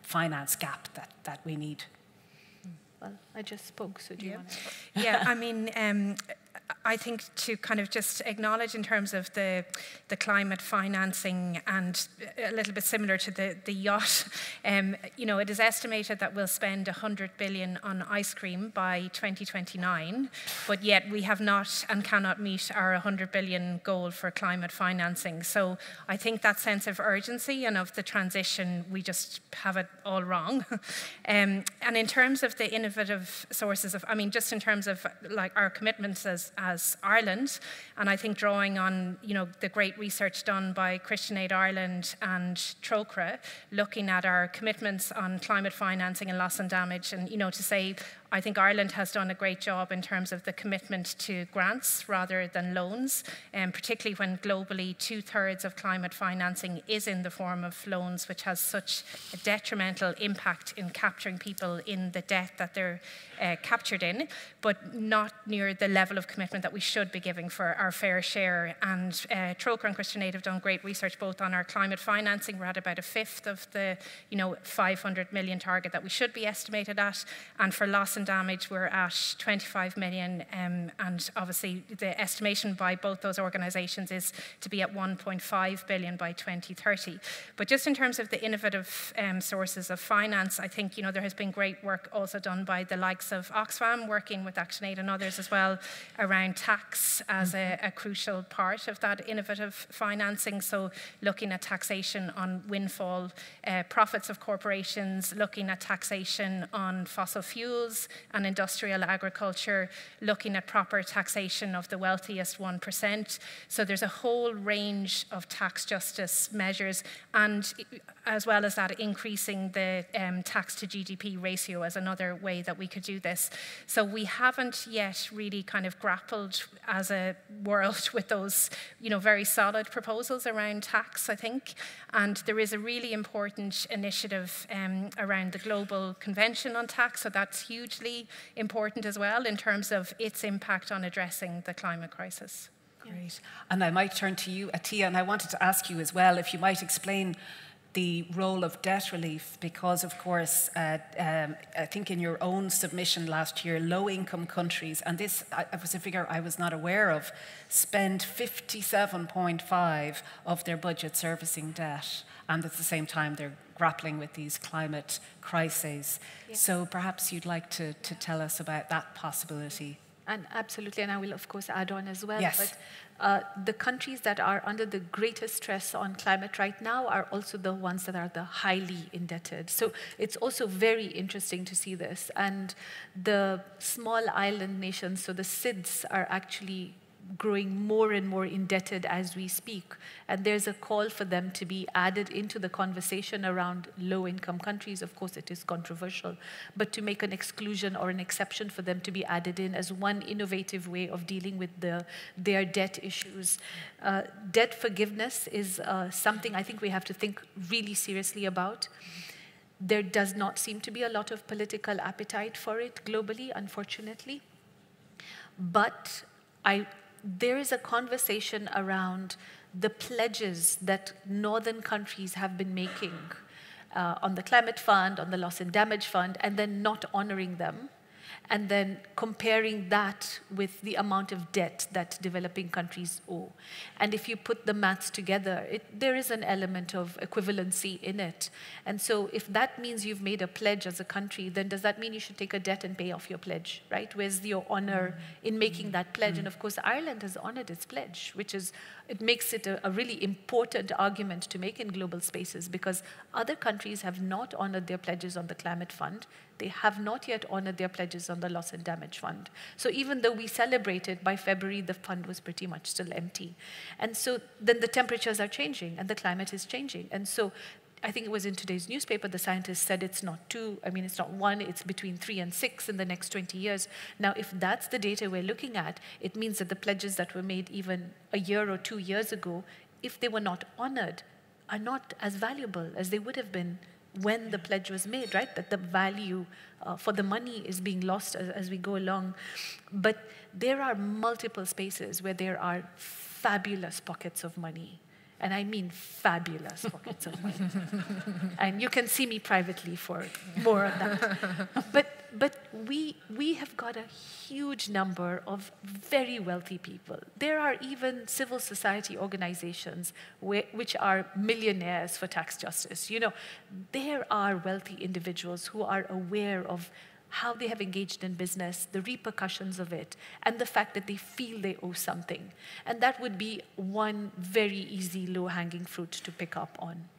finance gap that we need. well, I just spoke, so do you want to? Yeah, I mean, I think to kind of just acknowledge in terms of the climate financing, and a little bit similar to the yacht, you know, it is estimated that we'll spend 100 billion on ice cream by 2029, but yet we have not and cannot meet our 100 billion goal for climate financing. So I think that sense of urgency and of the transition, we just have it all wrong. And in terms of the innovative sources of, I mean, just in terms of like our commitments as Ireland, and I think drawing on, you know, the great research done by ActionAid Ireland and Trócaire, looking at our commitments on climate financing and loss and damage, and, you know, to say, I think Ireland has done a great job in terms of the commitment to grants rather than loans, and particularly when globally 2/3 of climate financing is in the form of loans, which has such a detrimental impact in capturing people in the debt that they're captured in, but not near the level of commitment that we should be giving for our fair share. And Trócaire and ActionAid have done great research both on our climate financing. We're at about 1/5 of the, you know, 500 million target that we should be estimated at, and for loss and damage, we're at 25 million, and obviously the estimation by both those organisations is to be at 1.5 billion by 2030. But just in terms of the innovative sources of finance, I think, you know, there has been great work also done by the likes of Oxfam, working with ActionAid and others as well, around tax as a crucial part of that innovative financing. So looking at taxation on windfall profits of corporations, looking at taxation on fossil fuels and industrial agriculture, looking at proper taxation of the wealthiest 1%. So there's a whole range of tax justice measures, and as well as that, increasing the tax to GDP ratio as another way that we could do this. So we haven't yet really kind of grappled as a world with those, you know, very solid proposals around tax, I think. And there is a really important initiative around the Global Convention on Tax, so that's hugely important as well in terms of its impact on addressing the climate crisis. Great. And I might turn to you, Attiya, and I wanted to ask you as well if you might explain the role of debt relief, because of course, I think in your own submission last year, low-income countries, and this was a figure I was not aware of, spend 57.5% of their budget servicing debt, and at the same time they're grappling with these climate crises. Yes. So perhaps you'd like to tell us about that possibility. And absolutely, and I will of course add on as well. Yes. But the countries that are under the greatest stress on climate right now are also the ones that are the highly indebted. So it's also very interesting to see this. And the small island nations, so the SIDS, are actually growing more and more indebted as we speak. And there's a call for them to be added into the conversation around low-income countries. Of course, it is controversial, but to make an exclusion or an exception for them to be added in as one innovative way of dealing with their debt issues. Debt forgiveness is something I think we have to think really seriously about. There does not seem to be a lot of political appetite for it globally, unfortunately. But there is a conversation around the pledges that northern countries have been making on the climate fund, on the loss and damage fund, and then not honoring them, and then comparing that with the amount of debt that developing countries owe. And if you put the maths together, there is an element of equivalency in it. And so if that means you've made a pledge as a country, then does that mean you should take a debt and pay off your pledge, right? Where's your honor in making that pledge? And of course, Ireland has honored its pledge, which is, it makes it a really important argument to make in global spaces, because other countries have not honored their pledges on the climate fund. They have not yet honored their pledges on the loss and damage fund. So even though we celebrated, by February, the fund was pretty much still empty. And so then the temperatures are changing and the climate is changing. And so I think it was in today's newspaper, the scientists said it's not 2, I mean, it's not 1, it's between 3 and 6 in the next 20 years. Now, if that's the data we're looking at, it means that the pledges that were made even a year or 2 years ago, if they were not honored, are not as valuable as they would have been when the pledge was made, right? That the value for the money is being lost as we go along. But there are multiple spaces where there are fabulous pockets of money. And I mean fabulous pockets of money. And you can see me privately for more on that. But we have got a huge number of very wealthy people. There are even civil society organizations which are millionaires for tax justice. You know, there are wealthy individuals who are aware of how they have engaged in business, the repercussions of it, and the fact that they feel they owe something. And that would be one very easy, low-hanging fruit to pick up on.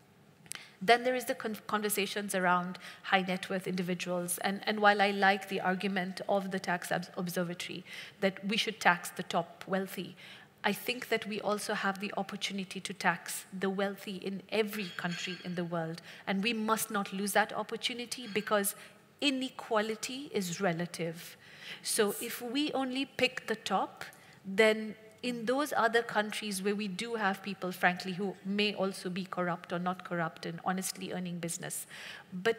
Then there is the conversations around high net worth individuals. And while I like the argument of the Tax Observatory that we should tax the top wealthy, I think that we also have the opportunity to tax the wealthy in every country in the world. And we must not lose that opportunity, because inequality is relative. So if we only pick the top, then in those other countries where we do have people, frankly, who may also be corrupt or not corrupt and honestly earning business, but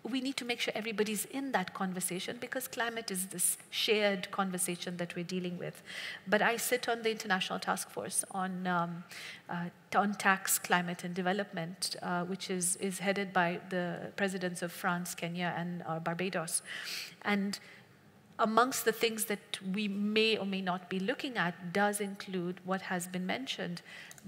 we need to make sure everybody's in that conversation, because climate is this shared conversation that we're dealing with. But I sit on the International Task Force on tax, climate, and development, which is headed by the presidents of France, Kenya, and Barbados. And amongst the things that we may or may not be looking at does include what has been mentioned,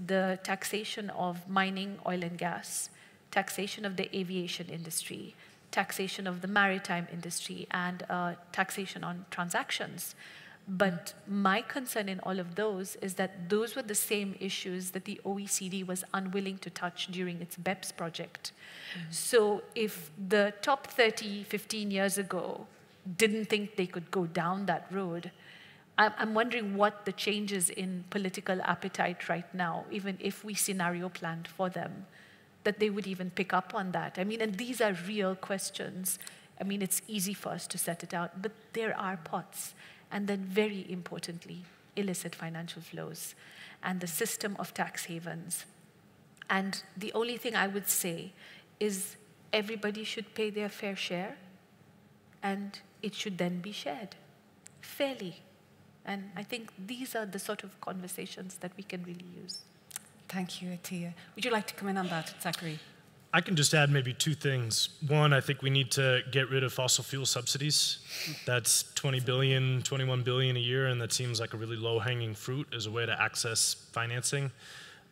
the taxation of mining, oil and gas, taxation of the aviation industry, taxation of the maritime industry, and taxation on transactions. But my concern in all of those is that those were the same issues that the OECD was unwilling to touch during its BEPS project. So if the top 30, 15 years ago didn't think they could go down that road, I'm wondering what the changes in political appetite right now, even if we scenario planned for them, that they would even pick up on that. I mean, and these are real questions. I mean, it's easy for us to set it out, but there are pots. And then very importantly, illicit financial flows and the system of tax havens. And the only thing I would say is everybody should pay their fair share, and it should then be shared fairly. And I think these are the sort of conversations that we can really use. Thank you, Attiya. Would you like to come in on that, Zachary? I can just add maybe two things. One, I think we need to get rid of fossil fuel subsidies. That's 20 billion, 21 billion a year, and that seems like a really low-hanging fruit as a way to access financing.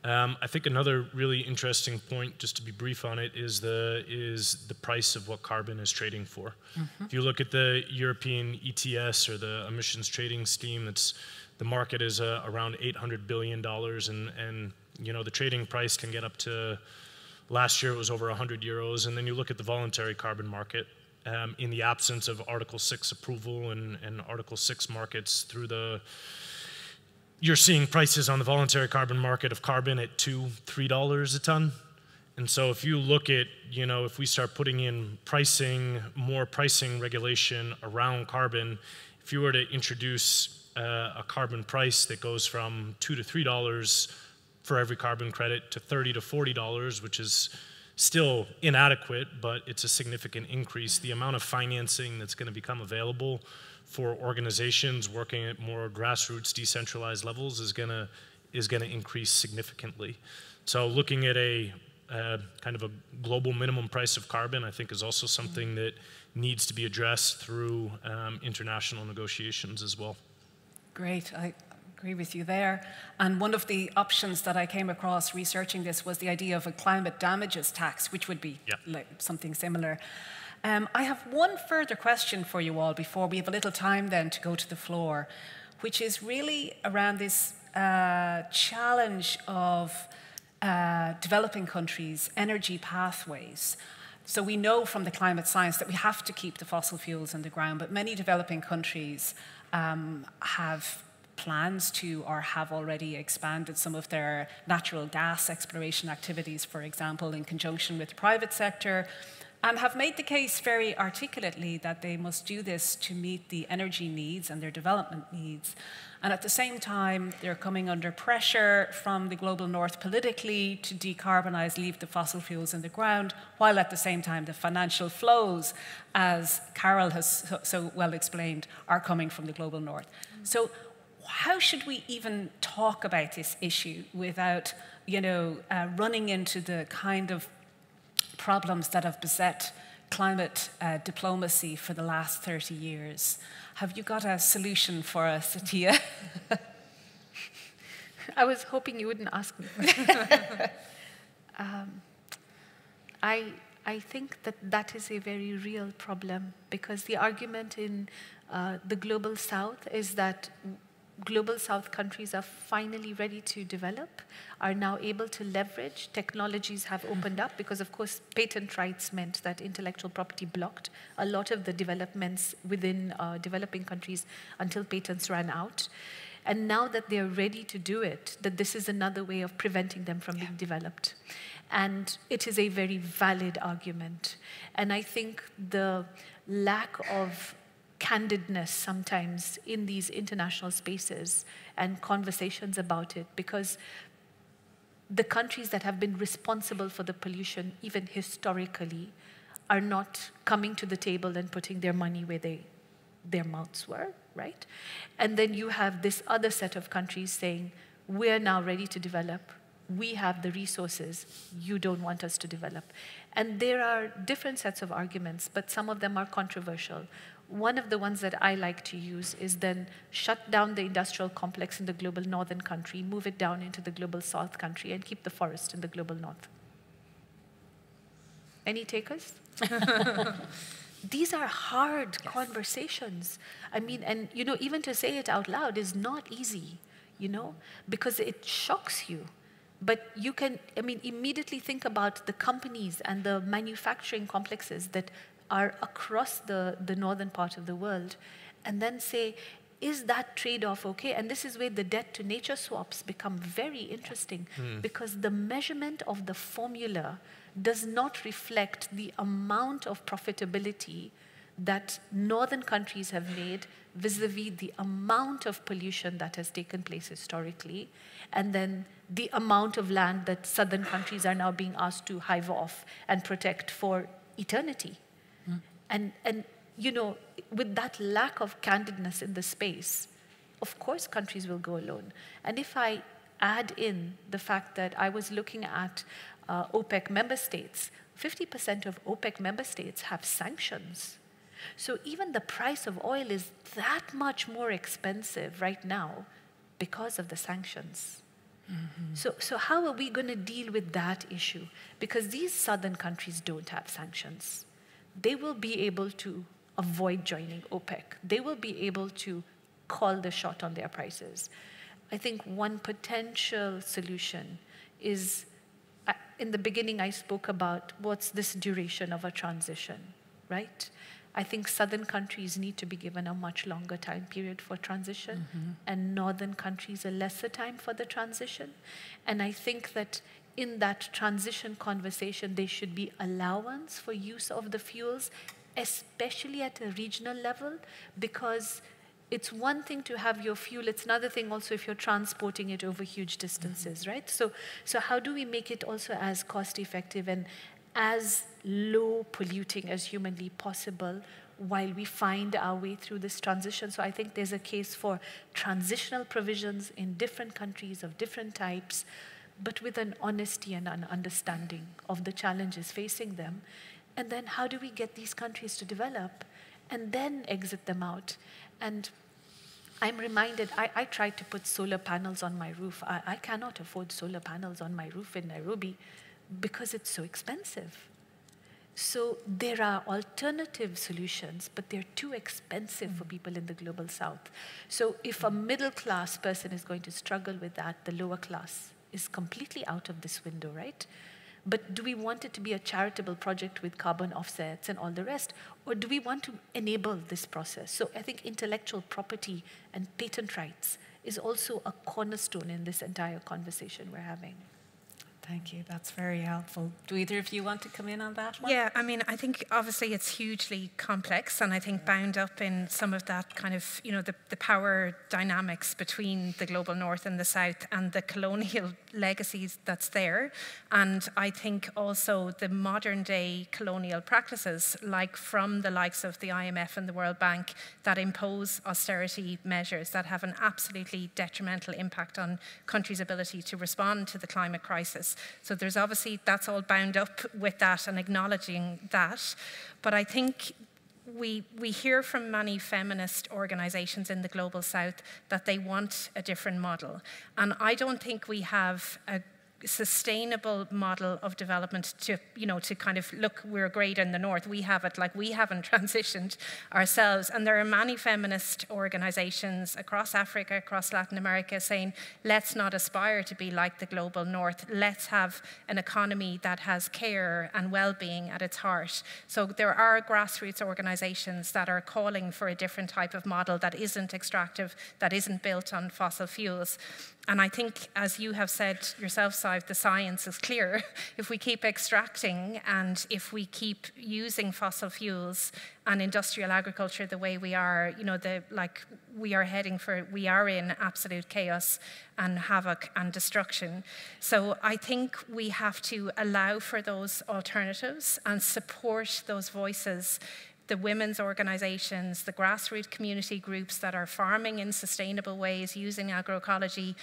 I think another really interesting point, just to be brief on it, is the price of what carbon is trading for. If you look at the European ETS, or the emissions trading scheme, the market is around $800 billion, and you know, the trading price can get up to, last year it was over 100 euros. And then you look at the voluntary carbon market, in the absence of Article 6 approval and Article 6 markets you're seeing prices on the voluntary carbon market of carbon at $2, $3 a ton. And so if you look at, you know, if we start putting in more pricing regulation around carbon, if you were to introduce a carbon price that goes from $2 to $3 for every carbon credit to $30 to $40, which is still inadequate, but it's a significant increase, the amount of financing that's going to become available for organizations working at more grassroots, decentralized levels is going to increase significantly. So looking at a kind of a global minimum price of carbon, I think, is also something that needs to be addressed through international negotiations as well. Great. I agree with you there. And one of the options that I came across researching this was the idea of a climate damages tax, which would be like something similar. I have one further question for you all before we have a little time then to go to the floor, which is really around this challenge of developing countries' energy pathways. So we know from the climate science that we have to keep the fossil fuels in the ground, but many developing countries have plans to, or have already expanded some of their natural gas exploration activities, for example, in conjunction with the private sector, and have made the case very articulately that they must do this to meet the energy needs and their development needs. And at the same time, they're coming under pressure from the global north politically to decarbonize, leave the fossil fuels in the ground, while at the same time the financial flows, as Karol has so well explained, are coming from the global north. So how should we even talk about this issue without, you know, running into the kind of problems that have beset climate diplomacy for the last 30 years. Have you got a solution for us, Attiya? I was hoping you wouldn't ask me. I think that is a very real problem, because the argument in the Global South is that Global South countries are finally ready to develop, are now able to leverage. Technologies have opened up because, of course, patent rights meant that intellectual property blocked a lot of the developments within developing countries until patents ran out. And now that they're ready to do it, that this is another way of preventing them from being developed. And it is a very valid argument. And I think the lack of candidness sometimes in these international spaces and conversations about it, because the countries that have been responsible for the pollution, even historically, are not coming to the table and putting their money where their mouths were, right? And then you have this other set of countries saying, we're now ready to develop. We have the resources. You don't want us to develop. And there are different sets of arguments, but some of them are controversial. One of the ones that I like to use is then shut down the industrial complex in the global northern country, move it down into the global south country, and keep the forest in the global north. Any takers? These are hard conversations. I mean, and you know, even to say it out loud is not easy, you know, because it shocks you. But you can, I mean, immediately think about the companies and the manufacturing complexes that are across the northern part of the world, and then say, is that trade-off okay? And this is where the debt to nature swaps become very interesting, because the measurement of the formula does not reflect the amount of profitability that northern countries have made vis-a-vis the amount of pollution that has taken place historically, and then the amount of land that southern countries are now being asked to hive off and protect for eternity. And you know, with that lack of candidness in the space, of course countries will go alone. And if I add in the fact that I was looking at OPEC member states, 50% of OPEC member states have sanctions. So even the price of oil is that much more expensive right now because of the sanctions. So how are we going to deal with that issue? Because these southern countries don't have sanctions. They will be able to avoid joining OPEC. They will be able to call the shot on their prices. I think one potential solution is, in the beginning I spoke about what's this duration of a transition, right? I think southern countries need to be given a much longer time period for transition, and northern countries a lesser time for the transition. And I think that in that transition conversation, there should be allowance for use of the fuels, especially at a regional level, because it's one thing to have your fuel, it's another thing also if you're transporting it over huge distances, right? So how do we make it also as cost effective and as low polluting as humanly possible while we find our way through this transition? So I think there's a case for transitional provisions in different countries of different types, but with an honesty and an understanding of the challenges facing them. And then how do we get these countries to develop and then exit them out? And I'm reminded, I tried to put solar panels on my roof. I cannot afford solar panels on my roof in Nairobi because it's so expensive. So there are alternative solutions, but they're too expensive for people in the global south. So if a middle class person is going to struggle with that, the lower class is completely out of this window, right? But do we want it to be a charitable project with carbon offsets and all the rest? Or do we want to enable this process? So I think intellectual property and patent rights is also a cornerstone in this entire conversation we're having. Thank you. That's very helpful. Do either of you want to come in on that one? Yeah, I mean, I think obviously it's hugely complex, and I think bound up in some of that kind of, you know, the power dynamics between the global north and the south and the colonial legacies that's there. And I think also the modern day colonial practices, like from the likes of the IMF and the World Bank, that impose austerity measures that have an absolutely detrimental impact on countries' ability to respond to the climate crisis. fuels. So there's obviously, that's all bound up with that and acknowledging that. But I think we hear from many feminist organizations in the Global South that they want a different model. And I don't think we have a sustainable model of development to, to kind of, look, we're great in the north, we have it, like we haven't transitioned ourselves. And there are many feminist organizations across Africa, across Latin America saying, let's not aspire to be like the global north, let's have an economy that has care and well-being at its heart. So there are grassroots organizations that are calling for a different type of model that isn't extractive, that isn't built on fossil fuels. And I think, as you have said yourself, Sadhbh, the science is clear. If we keep extracting and if we keep using fossil fuels and industrial agriculture the way we are, we are in absolute chaos and havoc and destruction. So I think we have to allow for those alternatives and support those voices, the women's organizations, the grassroots community groups that are farming in sustainable ways using agroecology.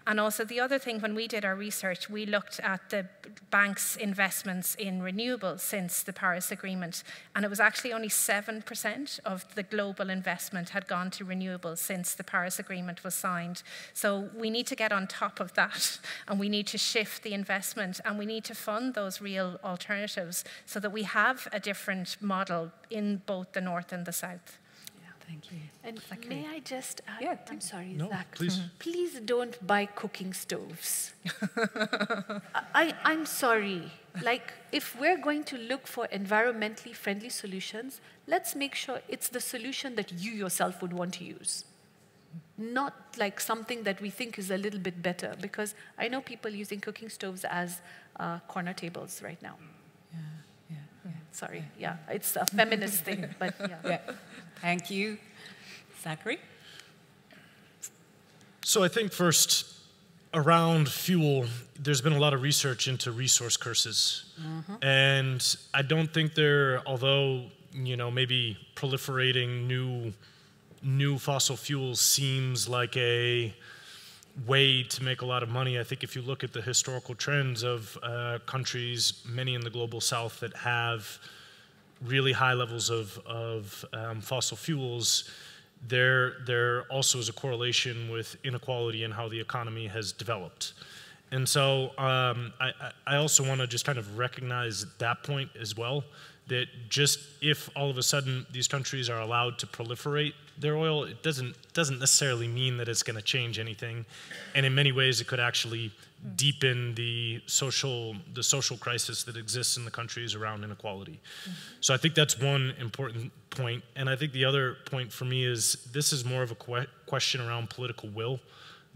And also the other thing, when we did our research, we looked at the bank's investments in renewables since the Paris Agreement, and it was actually only 7% of the global investment had gone to renewables since the Paris Agreement was signed. So we need to get on top of that, and we need to shift the investment, and we need to fund those real alternatives so that we have a different model in both the north and the south. Thank you. And Zachary. may I just add, Yeah, I'm sorry, no, Zach. please. Please don't buy cooking stoves. I'm sorry. Like, if we're going to look for environmentally friendly solutions, let's make sure it's the solution that you yourself would want to use. Not like something that we think is a little bit better, because I know people using cooking stoves as corner tables right now. Sorry, it's a feminist thing, but yeah. Thank you. Zachary? So I think first, around fuel, there's been a lot of research into resource curses. And I don't think although, maybe proliferating new fossil fuels seems like a way to make a lot of money. I think if you look at the historical trends of countries, many in the global south, that have really high levels of fossil fuels, there also is a correlation with inequality in how the economy has developed. And so I also want to just kind of recognize that point as well, that just if all of a sudden these countries are allowed to proliferate their oil, it doesn't necessarily mean that it's going to change anything. And in many ways, it could actually deepen the social crisis that exists in the countries around inequality. So I think that's one important point. And I think the other point for me is this is more of a question around political will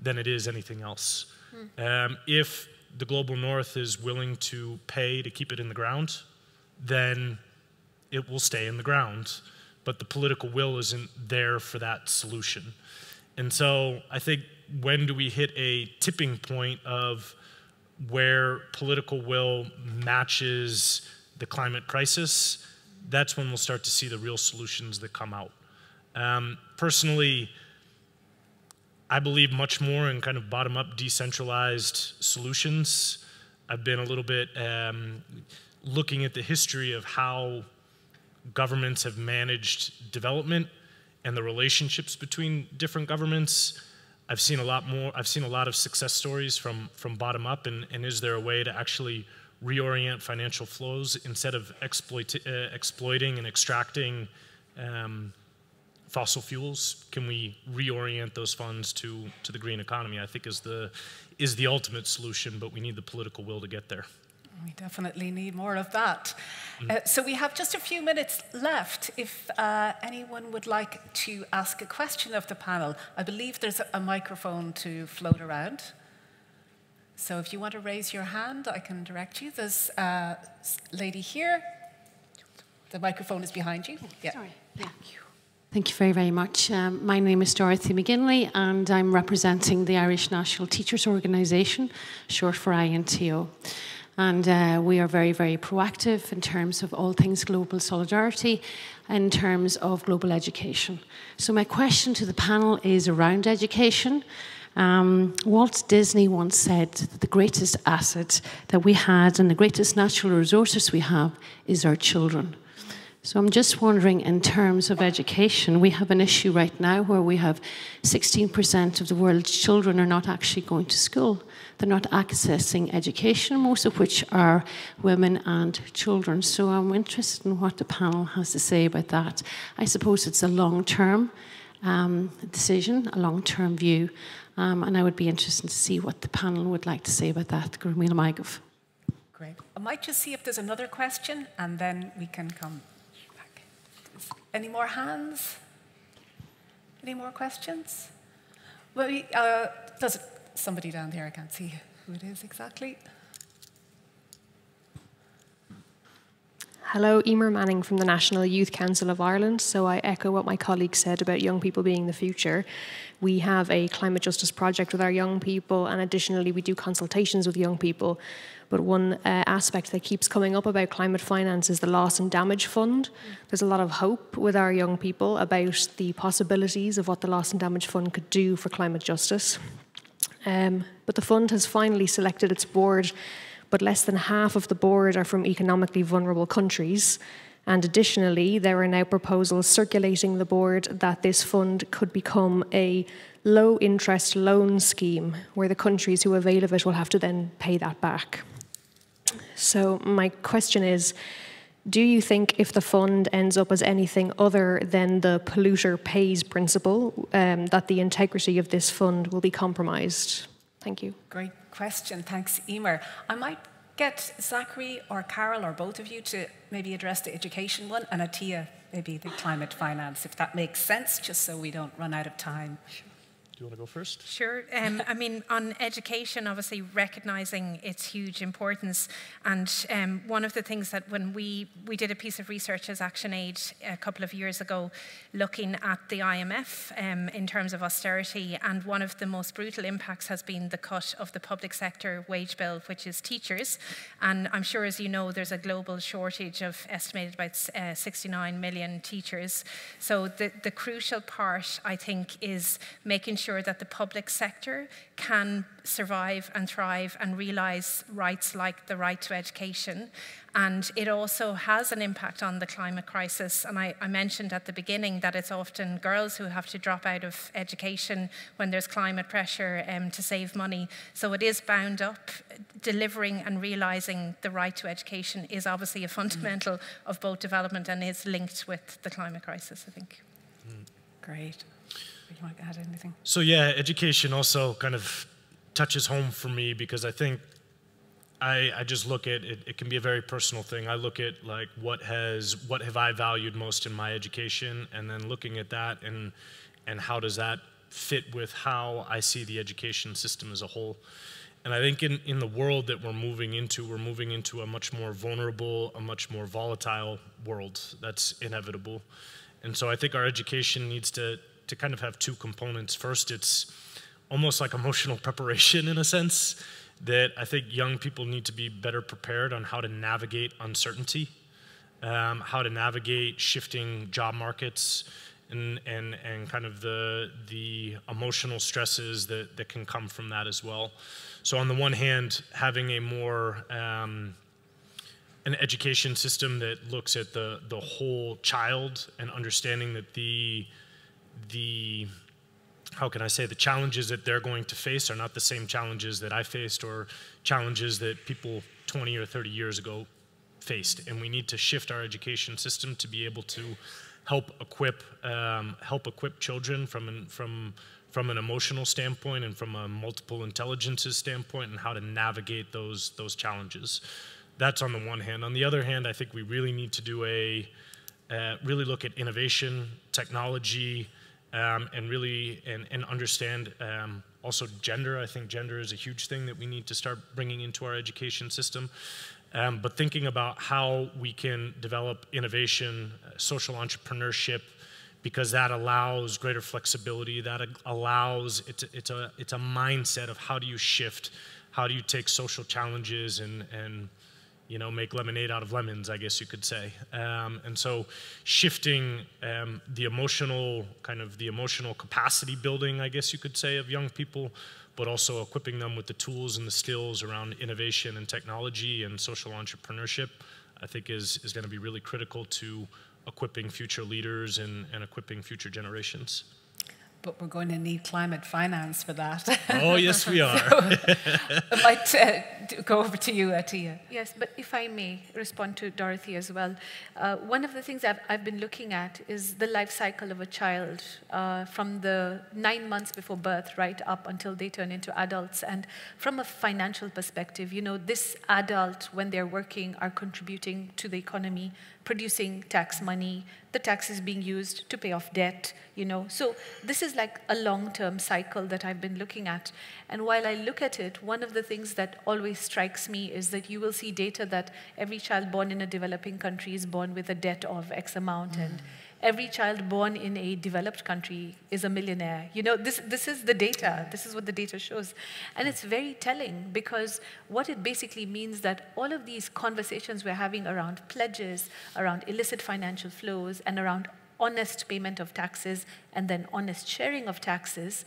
than it is anything else. If the global north is willing to pay to keep it in the ground, then it will stay in the ground. But the political will isn't there for that solution. And so I think, when do we hit a tipping point of where political will matches the climate crisis? That's when we'll start to see the real solutions that come out. Personally, I believe much more in kind of bottom-up decentralized solutions. I've been a little bit looking at the history of how governments have managed development and the relationships between different governments. I've seen a lot of success stories from bottom up, and is there a way to actually reorient financial flows instead of exploiting and extracting fossil fuels? Can we reorient those funds to the green economy? I think is the ultimate solution, but we need the political will to get there. We definitely need more of that. So we have just a few minutes left. If anyone would like to ask a question of the panel, I believe there's a microphone to float around. So if you want to raise your hand, I can direct you. There's a lady here. The microphone is behind you. Yeah. Sorry. Thank you. Thank you very, very much. My name is Dorothy McGinley, and I'm representing the Irish National Teachers Organisation, short for INTO. And we are very, very proactive in terms of all things global solidarity, in terms of global education. So my question to the panel is around education. Walt Disney once said that the greatest asset that we had and the greatest natural resources we have is our children. So I'm just wondering, in terms of education, we have an issue right now where we have 16% of the world's children are not actually going to school. They're not accessing education, most of which are women and children. So I'm interested in what the panel has to say about that. I suppose it's a long-term decision, a long-term view, and I would be interested to see what the panel would like to say about that. Great. I might just see if there's another question, and then we can come. Any more hands? Any more questions? Well, there's somebody down there. I can't see who it is exactly. Hello, Emer Manning from the National Youth Council of Ireland. So I echo what my colleague said about young people being the future. We have a climate justice project with our young people, and additionally we do consultations with young people. But one aspect that keeps coming up about climate finance is the loss and damage fund. There's a lot of hope with our young people about the possibilities of what the loss and damage fund could do for climate justice. But the fund has finally selected its board, but less than half of the board are from economically vulnerable countries. And additionally, there are now proposals circulating the board that this fund could become a low-interest loan scheme where the countries who avail of it will have to then pay that back. So my question is, do you think if the fund ends up as anything other than the polluter pays principle, that the integrity of this fund will be compromised? Thank you. Great question. Thanks, Emer. I might get Zachary or Karol or both of you to maybe address the education one, and Attiya, maybe the climate finance, if that makes sense, just so we don't run out of time. Do you want to go first? Sure. I mean, on education, obviously recognising its huge importance. And one of the things that when we did a piece of research as ActionAid a couple of years ago, looking at the IMF in terms of austerity, and one of the most brutal impacts has been the cut of the public sector wage bill, which is teachers. And I'm sure, as you know, there's a global shortage of estimated about 69 million teachers. So the crucial part, I think, is making sure that the public sector can survive and thrive and realise rights like the right to education. And it also has an impact on the climate crisis. And I mentioned at the beginning that it's often girls who have to drop out of education when there's climate pressure to save money. So it is bound up. Delivering and realising the right to education is obviously a fundamental of both development and is linked with the climate crisis, I think. Great. You want to add anything? So yeah, education also kind of touches home for me, because I think I just look at it, it can be a very personal thing. I look at like what have I valued most in my education, and then looking at that and how does that fit with how I see the education system as a whole. And I think in the world that we're moving into a much more vulnerable, a much more volatile world. That's inevitable. And so I think our education needs to kind of have two components. First, it's almost like emotional preparation in a sense, that I think young people need to be better prepared on how to navigate uncertainty, how to navigate shifting job markets, and kind of the emotional stresses that can come from that as well. So on the one hand, having a more an education system that looks at the whole child and understanding that the how can I say, the challenges that they're going to face are not the same challenges that I faced or challenges that people 20 or 30 years ago faced. And we need to shift our education system to be able to help equip children from an emotional standpoint and from a multiple intelligences standpoint, and how to navigate those challenges. That's on the one hand. On the other hand, I think we really need to do really look at innovation, technology, and really and understand also gender. I think gender is a huge thing that we need to start bringing into our education system. But thinking about how we can develop innovation, social entrepreneurship, because that allows greater flexibility. That allows it's a mindset of how do you shift, how do you take social challenges and you know, make lemonade out of lemons, I guess you could say. And so shifting the emotional capacity building, I guess you could say, of young people, but also equipping them with the tools and the skills around innovation and technology and social entrepreneurship, I think is going to be really critical to equipping future leaders and equipping future generations. But we're going to need climate finance for that. Oh, yes, we are. So, I might go over to you, Attiya. Yes, but if I may respond to Dorothy as well. One of the things I've been looking at is the life cycle of a child from the 9 months before birth right up until they turn into adults. And from a financial perspective, you know, this adult, when they're working, are contributing to the economy, producing tax money. The tax is being used to pay off debt, you know. So this is like a long-term cycle that I've been looking at. And while I look at it, one of the things that always strikes me is that you will see data that every child born in a developing country is born with a debt of X amount, and every child born in a developed country is a millionaire. You know, this is the data. This is what the data shows. And it's very telling, because what it basically means that all of these conversations we're having around pledges, around illicit financial flows, and around honest payment of taxes, and then honest sharing of taxes,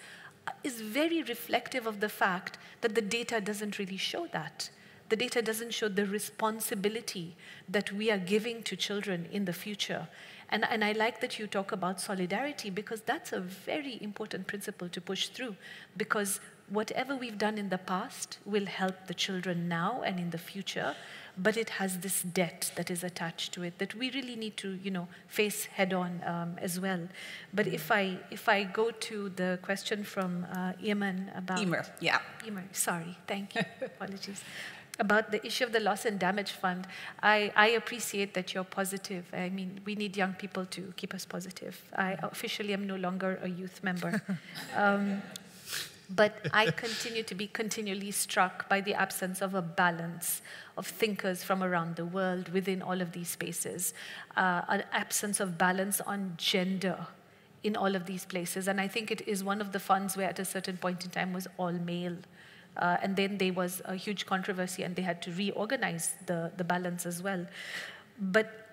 is very reflective of the fact that the data doesn't really show that. The data doesn't show the responsibility that we are giving to children in the future. And I like that you talk about solidarity, because that's a very important principle to push through, because whatever we've done in the past will help the children now and in the future, but it has this debt that is attached to it that we really need to, you know, face head on as well. But if I go to the question from Eamon about... Emer, yeah. Emer, sorry, thank you, apologies. About the issue of the loss and damage fund, I appreciate that you're positive. I mean, we need young people to keep us positive. I officially am no longer a youth member. But I continue to be continually struck by the absence of a balance of thinkers from around the world within all of these spaces, an absence of balance on gender in all of these places. And I think it is one of the funds where at a certain point in time was all male. And then there was a huge controversy and they had to reorganize the balance as well. But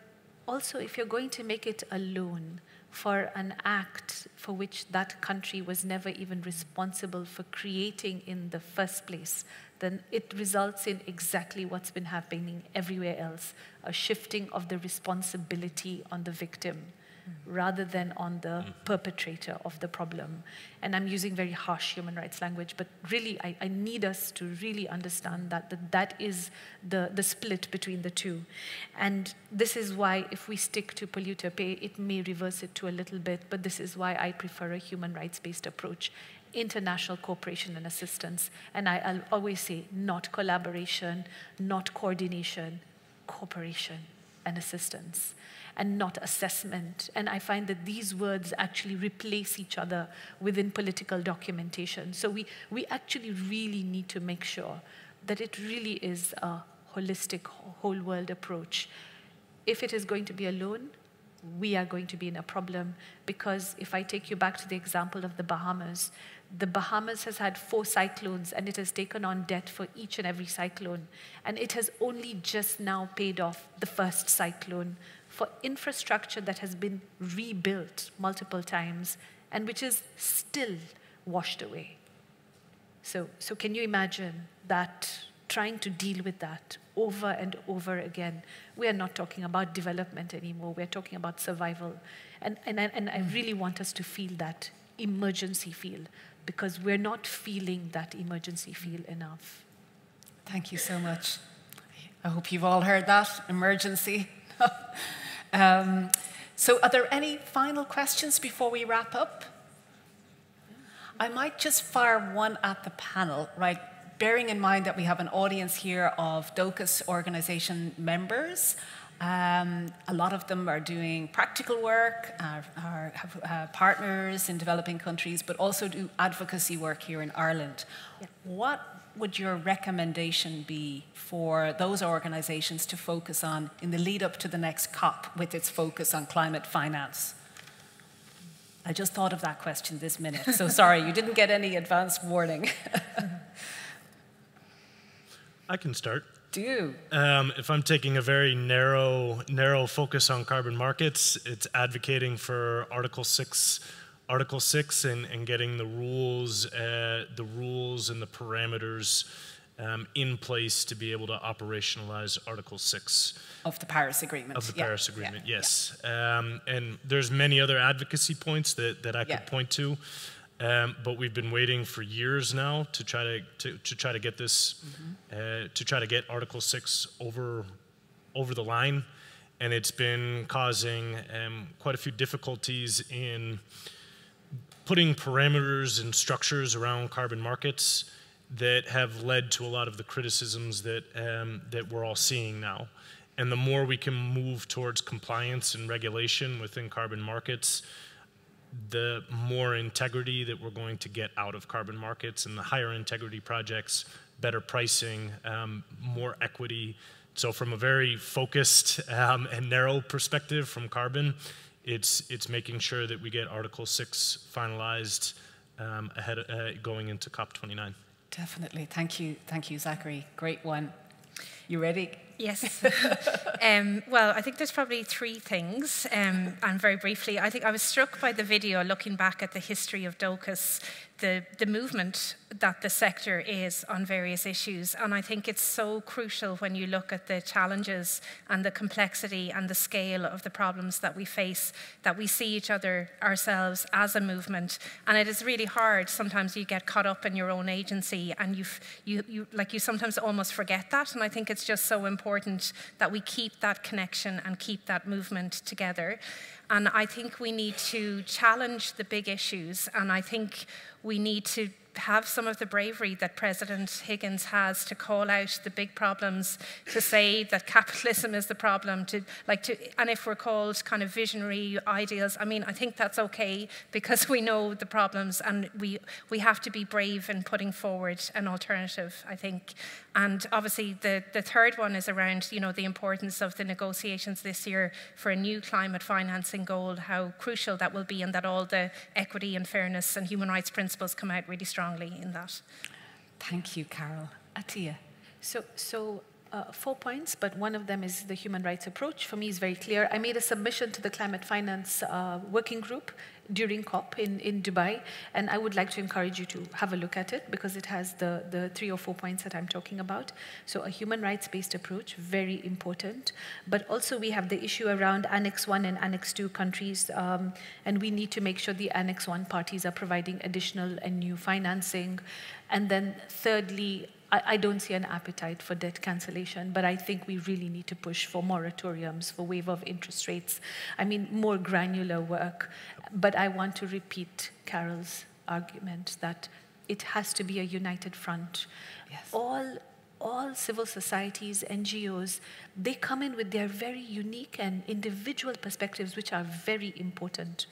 also, if you're going to make it a loan for an act for which that country was never even responsible for creating in the first place, then it results in exactly what's been happening everywhere else, a shifting of the responsibility on the victim rather than on the perpetrator of the problem. And I'm using very harsh human rights language, but really I need us to really understand that is the split between the two. And this is why if we stick to polluter pay, it may reverse it to a little bit, but this is why I prefer a human rights-based approach. International cooperation and assistance. And I'll always say, not collaboration, not coordination, cooperation and assistance, and not assessment. And I find that these words actually replace each other within political documentation. So we actually really need to make sure that it really is a holistic, whole world approach. If it is going to be a loan, we are going to be in a problem, because if I take you back to the example of the Bahamas has had 4 cyclones and it has taken on debt for each and every cyclone. And it has only just now paid off the first cyclone for infrastructure that has been rebuilt multiple times and which is still washed away. So can you imagine that, trying to deal with that over and over again? We are not talking about development anymore. We're talking about survival. And I really want us to feel that emergency feel, because we're not feeling that emergency feel enough. Thank you so much. I hope you've all heard that, emergency. So are there any final questions before we wrap up? I might just fire one at the panel, right? Bearing in mind that we have an audience here of Dóchas organization members. A lot of them are doing practical work, have partners in developing countries, but also do advocacy work here in Ireland. Yeah. What would your recommendation be for those organizations to focus on in the lead up to the next COP with its focus on climate finance? I just thought of that question this minute, so sorry, you didn't get any advance warning. I can start. Do. If I'm taking a very narrow focus on carbon markets, it's advocating for Article 6 and getting the rules and the parameters in place to be able to operationalize Article 6. Of the Paris Agreement. Of the Paris Agreement, yes. And there's many other advocacy points that I could point to. But we've been waiting for years now to try to get this, to try to get Article 6 over the line, and it's been causing quite a few difficulties in putting parameters and structures around carbon markets that have led to a lot of the criticisms that we're all seeing now. And the more we can move towards compliance and regulation within carbon markets, the more integrity that we're going to get out of carbon markets, and the higher integrity projects, better pricing, more equity. So from a very focused and narrow perspective from carbon, it's making sure that we get Article 6 finalized going into COP29. Definitely. Thank you, Zachary. Great one. You ready? Yes. Well, I think there's probably three things, and very briefly, I think I was struck by the video looking back at the history of Dóchas, the movement that the sector is on various issues, and I think it's so crucial when you look at the challenges and the complexity and the scale of the problems that we face, that we see each other ourselves as a movement, and it is really hard. Sometimes you get caught up in your own agency, and you sometimes almost forget that, and I think it's just so important that we keep that connection and keep that movement together. And I think we need to challenge the big issues, and I think we need to have some of the bravery that President Higgins has to call out the big problems, to say that capitalism is the problem, and if we're called kind of visionary ideals, I mean, I think that's okay, because we know the problems, and we have to be brave in putting forward an alternative, I think. And obviously the third one is around, the importance of the negotiations this year for a new climate financing goal, how crucial that will be, and that all the equity and fairness and human rights principles come out really strongly in that. Thank you, Karol. Attiya. So 4 points, but one of them is the human rights approach. For me, is very clear. I made a submission to the climate finance working group during COP in Dubai, and I would like to encourage you to have a look at it, because it has the 3 or 4 points that I'm talking about. So a human rights-based approach, very important. But also we have the issue around Annex 1 and Annex 2 countries, and we need to make sure the Annex 1 parties are providing additional and new financing. And then thirdly, I don't see an appetite for debt cancellation, but I think we really need to push for moratoriums, for waiver of interest rates. I mean, more granular work. But I want to repeat Karol's argument that it has to be a united front. Yes. All civil societies, NGOs, they come in with their very unique and individual perspectives, which are very important.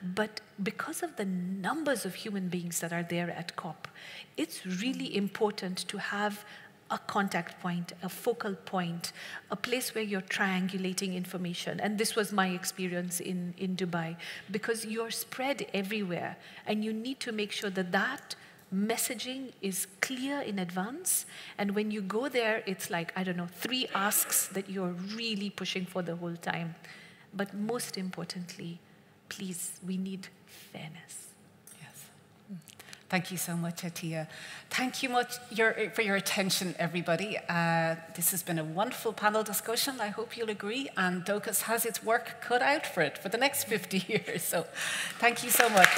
But because of the numbers of human beings that are there at COP, it's really important to have a contact point, a focal point, a place where you're triangulating information. And this was my experience in Dubai, because you're spread everywhere, and you need to make sure that messaging is clear in advance, and when you go there, it's like, 3 asks that you're really pushing for the whole time. But most importantly, please, we need fairness. Yes. Thank you so much, Attiya. Thank you for your attention, everybody. This has been a wonderful panel discussion. I hope you'll agree, and Dóchas has its work cut out for it for the next 50 years. So thank you so much.